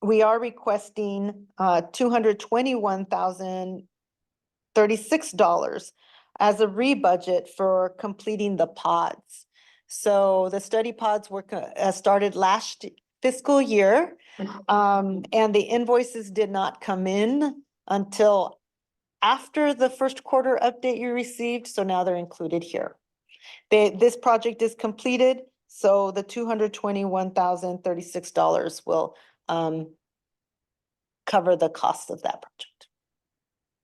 we are requesting $221,036 as a rebudget for completing the pods. So the study pods were started last fiscal year. And the invoices did not come in until after the first quarter update you received, so now they're included here. This project is completed, so the $221,036 will cover the cost of that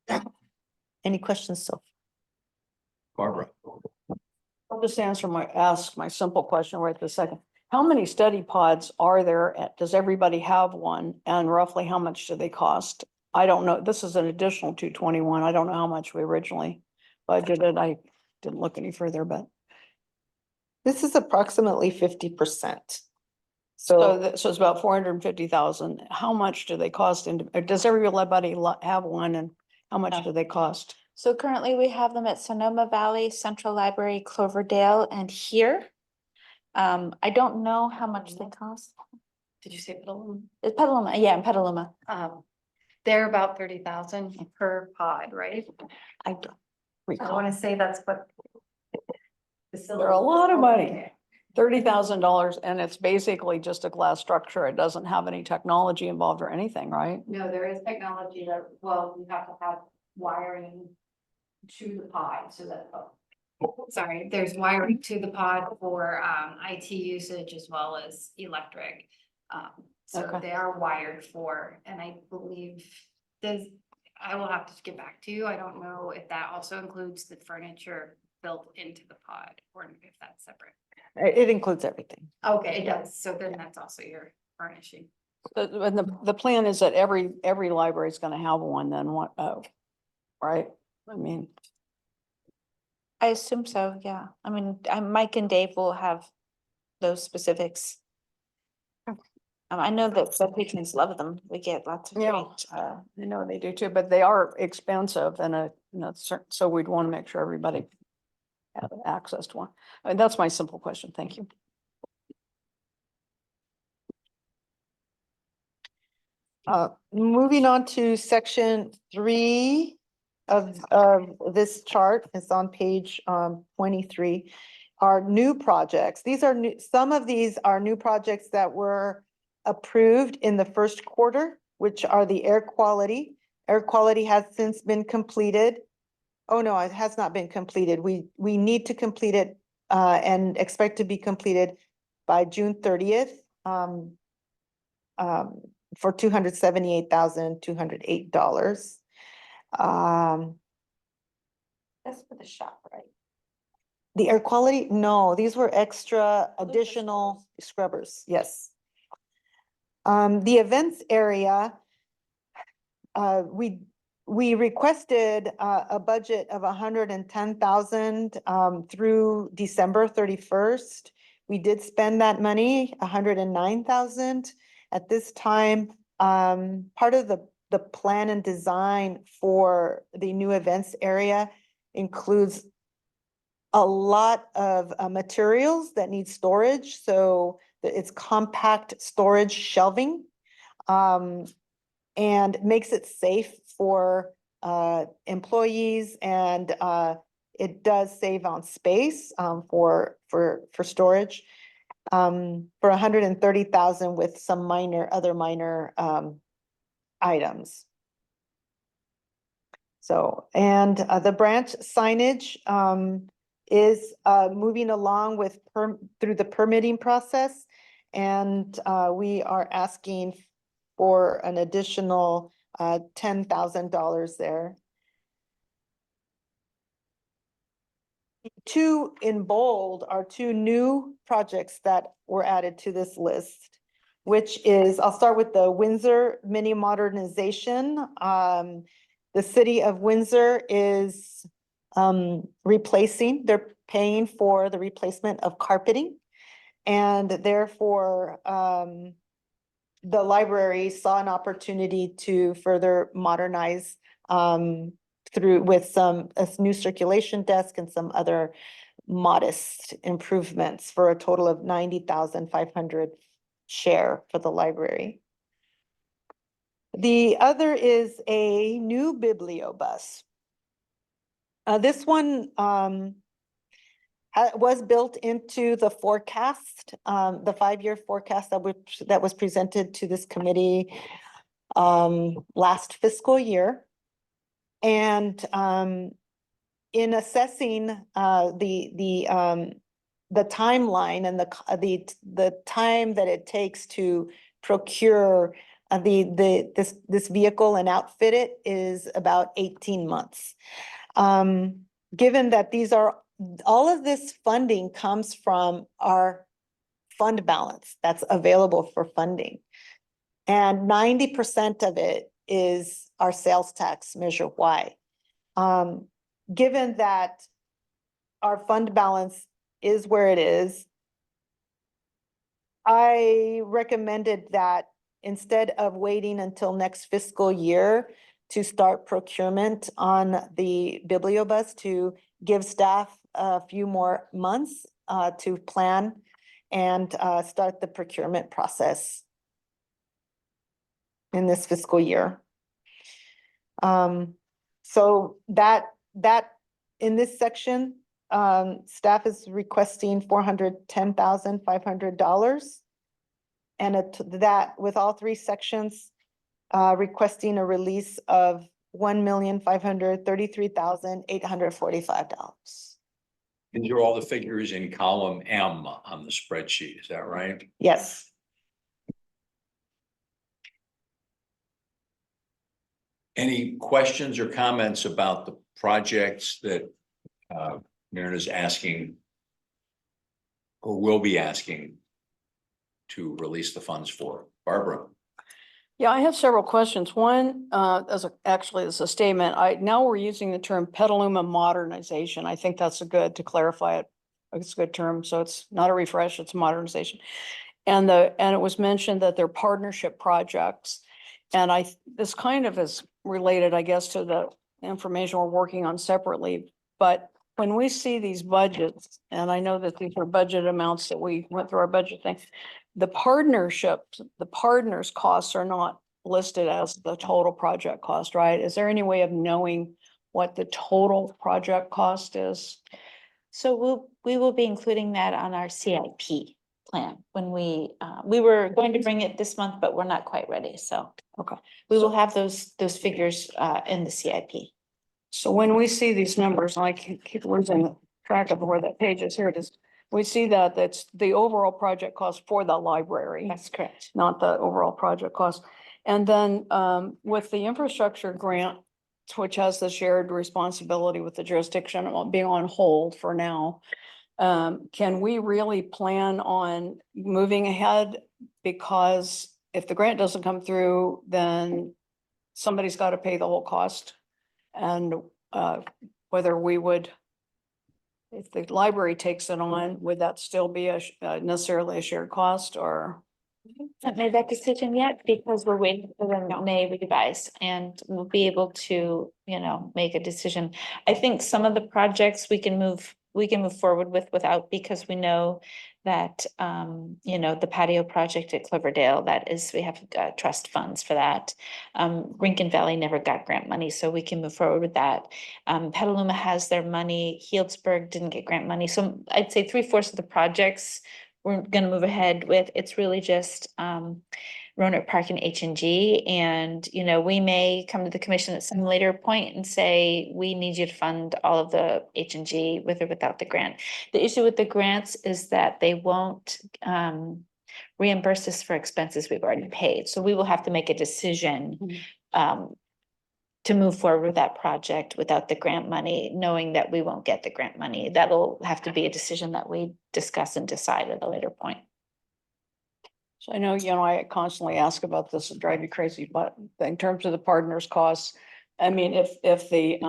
project. Any questions, so? Barbara. I'll just ask my simple question right this second. How many study pods are there? Does everybody have one? And roughly how much do they cost? I don't know. This is an additional 221. I don't know how much we originally budgeted. I didn't look any further, but. This is approximately 50%. So, So so it's about 450,000. How much do they cost? Does everybody have one and how much do they cost? So currently we have them at Sonoma Valley, Central Library, Cloverdale, and here. I don't know how much they cost. Did you say Petaluma? It's Petaluma, yeah, in Petaluma. They're about 30,000 per pod, right? I don't I recall. want to say that's what. They're a lot of money. $30,000 and it's basically just a glass structure. It doesn't have any technology involved or anything, right? No, there is technology that, well, you have to have wiring to the pod so that. Sorry, there's wiring to the pod for IT usage as well as electric. So Okay. they are wired for, and I believe I will have to get back to you. I don't know if that also includes the furniture built into the pod or if that's separate. It includes everything. Okay, it does. So then that's also your furnishing. And the plan is that every library is gonna have one then what, right? I mean, I assume so, yeah. I mean, Mike and Dave will have those specifics. I know that the patrons love them. We get lots of yeah, great. I know they do too, but they are expensive and so we'd want to make sure everybody have access to one. I mean, that's my simple question. Thank you. Moving on to section 3 of this chart, it's on page 23. Are new projects. These are new, some of these are new projects that were approved in the first quarter, which are the air quality. Air quality has since been completed. Oh, no, it has not been completed. We need to complete it and expect to be completed by June 30th. For $278,208. That's for the shop, right? The air quality, no, these were extra additional scrubbers, yes. The events area, we requested a budget of 110,000 through December 31st. We did spend that money, 109,000. At this time, part of the plan and design for the new events area includes a lot of materials that need storage, so it's compact storage shelving. And makes it safe for employees and it does save on space for storage. For 130,000 with some other minor items. So, and the branch signage is moving along with through the permitting process. And we are asking for an additional $10,000 there. 2 in bold are 2 new projects that were added to this list, which is, I'll start with the Windsor mini modernization. The city of Windsor is they're paying for the replacement of carpeting. And therefore, the library saw an opportunity to further modernize with a new circulation desk and some other modest improvements for a total of 90,500 share for the library. The other is a new bibliobus. This one has was built into the forecast, the 5-year forecast that was presented to this committee last fiscal year. And in assessing the timeline and the time that it takes to procure this vehicle and outfit it is about 18 months. Given that all of this funding comes from our fund balance that's available for funding. And 90% of it is our sales tax Measure Y. Given that our fund balance is where it is, I recommended that instead of waiting until next fiscal year to start procurement on the bibliobus, to give staff a few more months to plan and start the procurement process in this fiscal year. So that in this section, staff is requesting $410,500. And that with all 3 sections, requesting a release of $1,533,845. These are all the figures in column M on the spreadsheet, is that right? Yes. Any questions or comments about the projects that Maren is asking or will be asking to release the funds for? Barbara? Yeah, I have several questions. One, actually, as a statement, now we're using the term Petaluma modernization. I think that's to clarify it. It's a good term. So it's not a refresh, it's modernization. And it was mentioned that they're partnership projects. And this kind of is related, I guess, to the information we're working on separately. But when we see these budgets, and I know that these are budget amounts that we went through our budget thing, the partners' costs are not listed as the total project cost, right? Is there any way of knowing what the total project cost is? So we will be including that on our CIP plan when we were going to bring it this month, but we're not quite ready. So Okay. we will have those figures in the CIP. So when we see these numbers, and I keep losing track of where that page is, here it is. We see that that's the overall project cost for the library. That's correct. Not the overall project cost. And then with the infrastructure grant, which has the shared responsibility with the jurisdiction being on hold for now, can we really plan on moving ahead? Because if the grant doesn't come through, then somebody's got to pay the whole cost. And whether we would, if the library takes it on, would that still be necessarily a shared cost, or? Haven't made that decision yet because we're waiting for the May revise, and we'll be able to, make a decision. I think some of the projects we can move forward without, because we know that, the patio project at Cloverdale, we have trust funds for that. Rincon Valley never got grant money, so we can move forward with that. Petaluma has their money. Healdsburg didn't get grant money. So I'd say 3/4 of the projects we're gonna move ahead with. It's really just Roanoke Park and H&G. And, we may come to the commission at some later point and say, we need you to fund all of the H&G with or without the grant. The issue with the grants is that they won't reimburse us for expenses we've already paid. So we will have to make a decision to move forward with that project without the grant money, knowing that we won't get the grant money. That'll have to be a decision that we discuss and decide at a later point. So I know, I constantly ask about this and drive you crazy, but in terms of the partners' costs, I mean, if the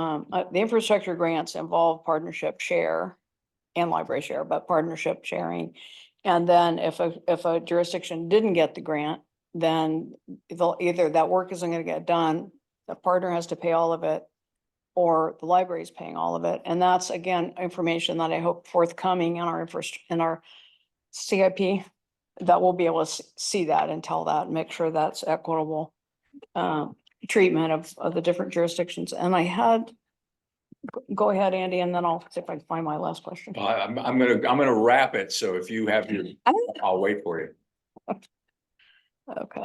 infrastructure grants involve partnership share and library share, but partnership sharing. And then if a jurisdiction didn't get the grant, then either that work isn't gonna get done, the partner has to pay all of it, or the library is paying all of it. And that's, again, information that I hope forthcoming in our CIP, that we'll be able to see that and tell that and make sure that's equitable treatment of the different jurisdictions. And I had Go ahead, Andy, and then I'll see if I can find my last question. I'm gonna wrap it, so if you have your, I'll wait for you. Okay.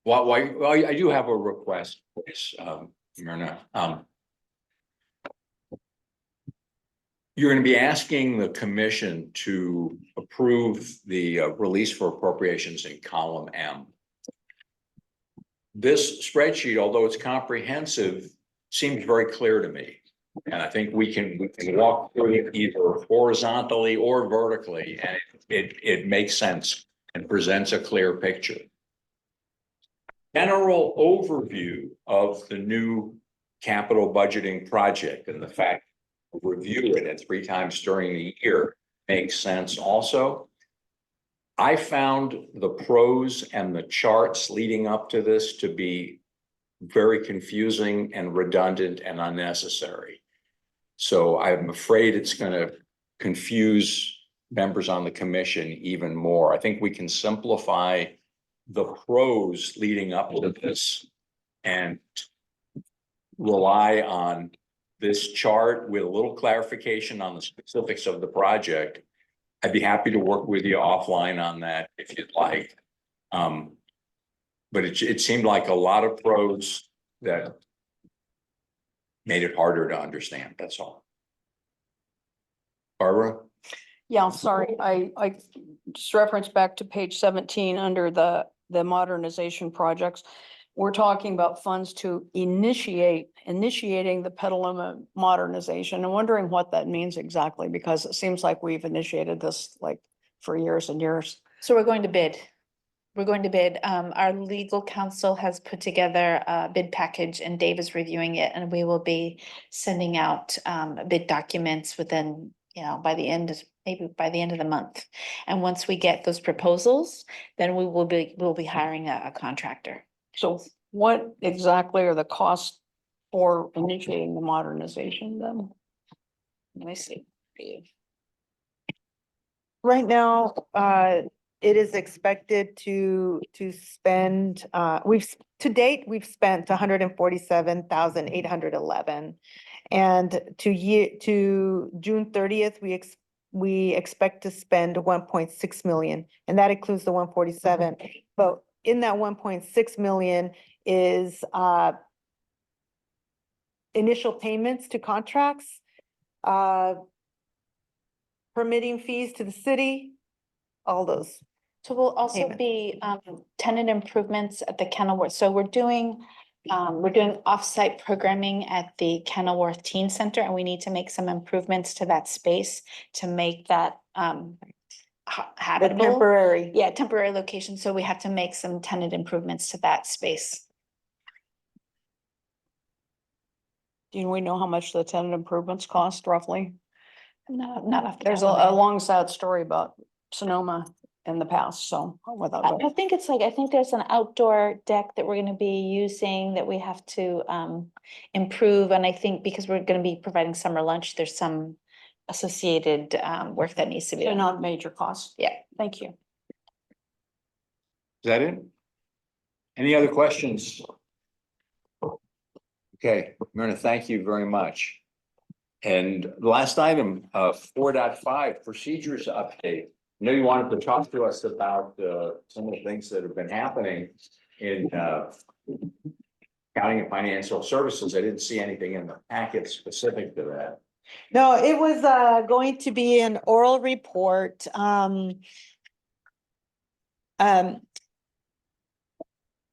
Well, I do have a request, please, Myrna. You're gonna be asking the commission to approve the release for appropriations in column M. This spreadsheet, although it's comprehensive, seems very clear to me. And I think we can walk through it either horizontally or vertically, and it makes sense and presents a clear picture. General overview of the new capital budgeting project and the fact to review it at 3 times during the year makes sense also. I found the pros and the charts leading up to this to be very confusing and redundant and unnecessary. So I'm afraid it's going to confuse members on the commission even more. I think we can simplify the pros leading up to this and rely on this chart with a little clarification on the specifics of the project. I'd be happy to work with you offline on that if you'd like. But it seemed like a lot of pros that made it harder to understand, that's all. Barbara? Yeah, sorry, I just referenced back to page 17 under the modernization projects. We're talking about funds to initiating the Petaluma modernization. I'm wondering what that means exactly, because it seems like we've initiated this like for years and years. So we're going to bid. We're going to bid. Our legal counsel has put together a bid package and Dave is reviewing it, and we will be sending out bid documents within, by the end of the month. And once we get those proposals, then we'll be hiring a contractor. So what exactly are the costs for initiating the modernization then? Let me see. For you. Right now, it is expected to spend, to date, we've spent 147,811. And to June 30th, we expect to spend 1.6 million, and that includes the 147. But in that 1.6 million is initial payments to contracts, permitting fees to the city, all those. So we'll also Payment. be tenant improvements at the Kenilworth. So we're doing offsite programming at the Kenilworth Teen Center, and we need to make some improvements to that space to make that The habitable. temporary. Yeah, temporary location. So we have to make some tenant improvements to that space. Do we know how much the tenant improvements cost roughly? No, not off the There's top of my a head. long sad story about Sonoma in the past, so without. I think I think there's an outdoor deck that we're gonna be using that we have to improve. And I think because we're gonna be providing summer lunch, there's some associated work that needs to be So done. not major costs. Yeah. Thank you. Is that it? Any other questions? Okay, Myrna, thank you very much. And the last item, 4.5 procedures update. I know you wanted to talk to us about some of the things that have been happening in accounting and financial services. I didn't see anything in the packet specific to that. No, it was going to be an oral report.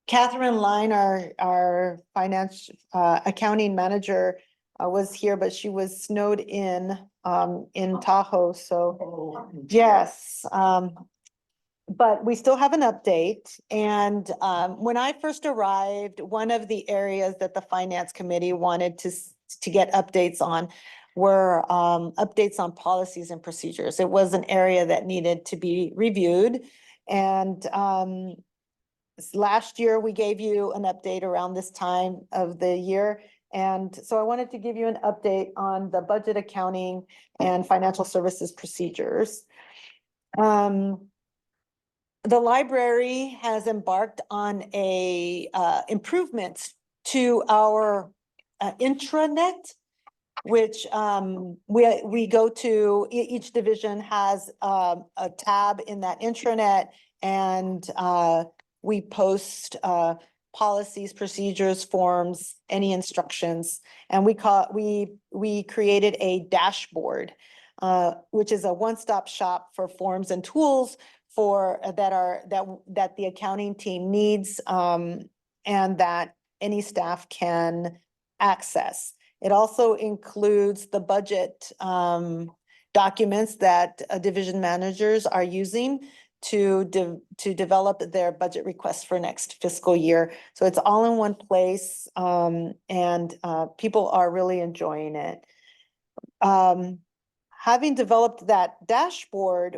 Catherine Line, our finance accounting manager, was here, but she was snowed in Tahoe, so yes. But we still have an update, and when I first arrived, one of the areas that the finance committee wanted to get updates on were updates on policies and procedures. It was an area that needed to be reviewed, and last year we gave you an update around this time of the year. And so I wanted to give you an update on the budget accounting and financial services procedures. The library has embarked on improvements to our intranet. which we go to, each division has a tab in that intranet, and we post policies, procedures, forms, any instructions. And we created a dashboard, which is a one-stop shop for forms and tools that the accounting team needs, and that any staff can access. It also includes the budget documents that division managers are using to develop their budget requests for next fiscal year. So it's all in one place, and people are really enjoying it. Having developed that dashboard,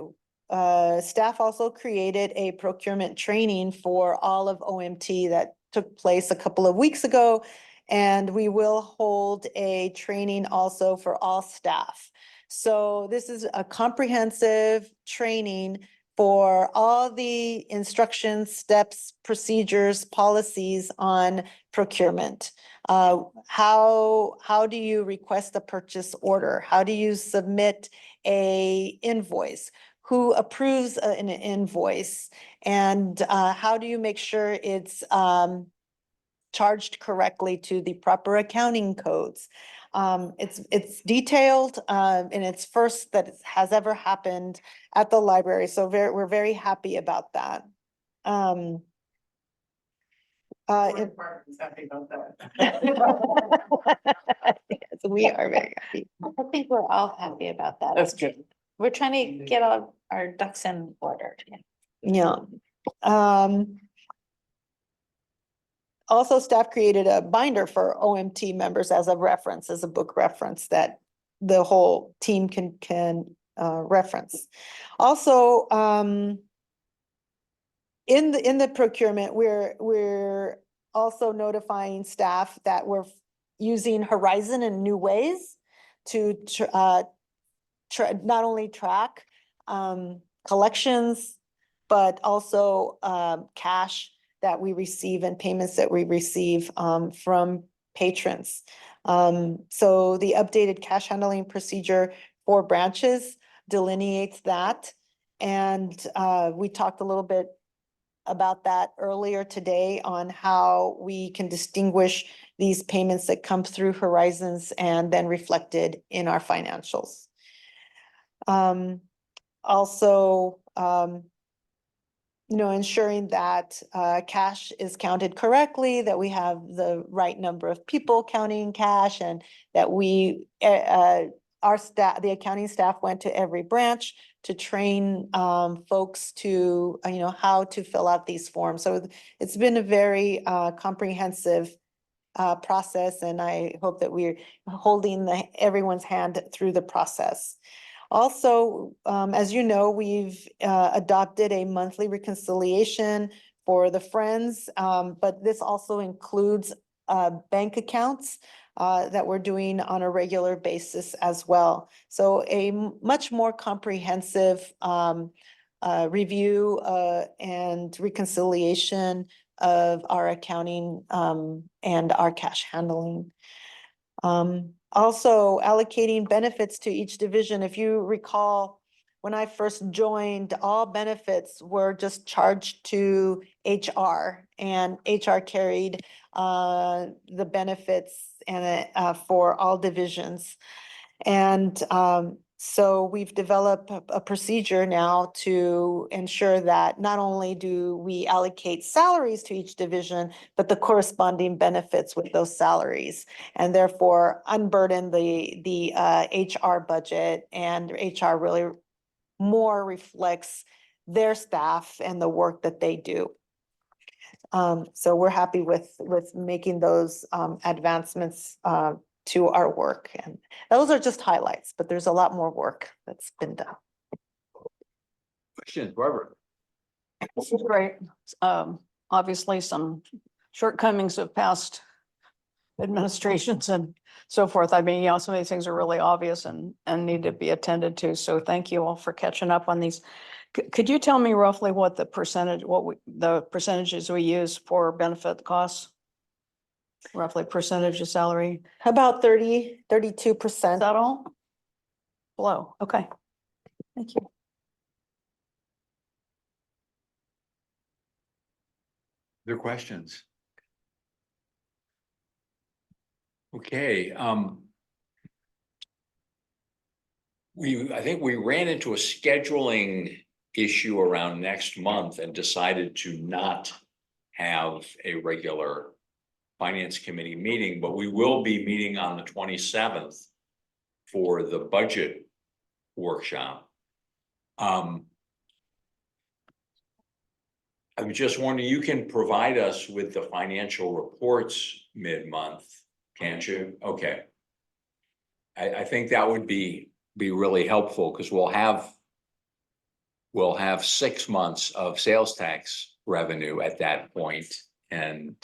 staff also created a procurement training for all of OMT that took place a couple of weeks ago. And we will hold a training also for all staff. So this is a comprehensive training for all the instructions, steps, procedures, policies on procurement. How do you request a purchase order? How do you submit a invoice? Who approves an invoice? And how do you make sure it's charged correctly to the proper accounting codes? It's detailed, and it's first that it has ever happened at the library. So we're very happy about that. Yes, we are very happy. I think we're all happy about that. That's good. We're trying to get all our ducks in order. Yeah. Also, staff created a binder for OMT members as a reference, as a book reference that the whole team can reference. Also, in the procurement, we're also notifying staff that we're using Horizon in new ways to not only track collections, but also cash that we receive and payments that we receive from patrons. So the updated cash handling procedure for branches delineates that. And we talked a little bit about that earlier today on how we can distinguish these payments that come through Horizons and then reflected in our financials. Also, ensuring that cash is counted correctly, that we have the right number of people counting cash, and that our staff, the accounting staff, went to every branch to train folks to, how to fill out these forms. So it's been a very comprehensive process, and I hope that we're holding everyone's hand through the process. Also, as you know, we've adopted a monthly reconciliation for the Friends, but this also includes bank accounts that we're doing on a regular basis as well. So a much more comprehensive review and reconciliation of our accounting and our cash handling. Also allocating benefits to each division. If you recall, when I first joined, all benefits were just charged to HR, and HR carried the benefits and for all divisions. And so we've developed a procedure now to ensure that not only do we allocate salaries to each division, but the corresponding benefits with those salaries, and therefore unburden the HR budget, and HR really more reflects their staff and the work that they do. So we're happy with making those advancements to our work. And those are just highlights, but there's a lot more work that's been done. Questions, Barbara? This is great. Obviously, some shortcomings of past administrations and so forth. I mean, some of these things are really obvious and need to be attended to. So thank you all for catching up on these. Could you tell me roughly what the percentages we use for benefit costs? roughly percentage of salary. About 32%. Is that all? Below, okay. Thank you. Other questions? Okay, I think we ran into a scheduling issue around next month and decided to not have a regular finance committee meeting, but we will be meeting on the 27th for the budget workshop. I'm just wondering, you can provide us with the financial reports mid-month, can't you? Okay. I think that would be really helpful because we'll have 6 months of sales tax revenue at that point, and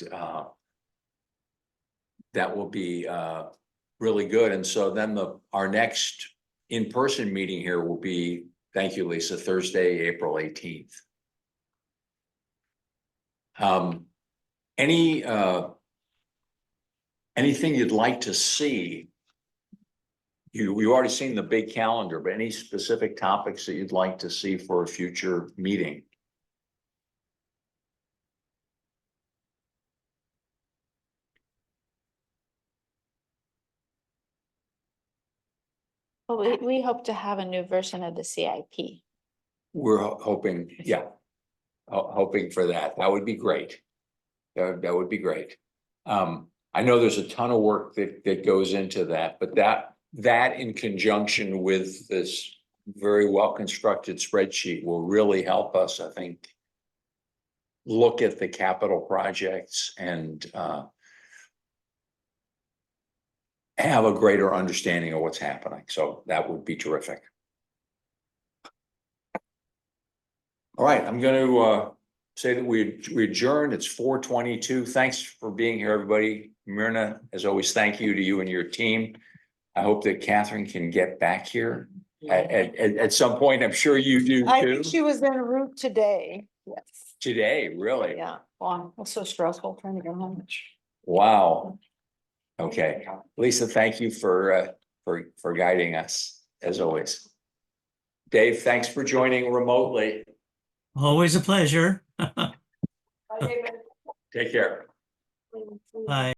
that will be really good. And so then our next in-person meeting here will be, thank you, Lisa, Thursday, April 18th. Anything you'd like to see? You already seen the big calendar, but any specific topics that you'd like to see for a future meeting? Well, we hope to have a new version of the CIP. We're hoping, yeah, hoping for that. That would be great. That would be great. I know there's a ton of work that goes into that, but that in conjunction with this very well-constructed spreadsheet will really help us, I think, look at the capital projects and have a greater understanding of what's happening. So that would be terrific. All right, I'm going to say that we adjourned. It's 4:22. Thanks for being here, everybody. Myrna, as always, thank you to you and your team. I hope that Catherine can get back here at some point. I'm sure you do I too. think she was en route today. Yes. Today, really? Yeah, well, it's so stressful trying to get home. Wow. Okay, Lisa, thank you for guiding us as always. Dave, thanks for joining remotely. Always a pleasure. Take care. Bye.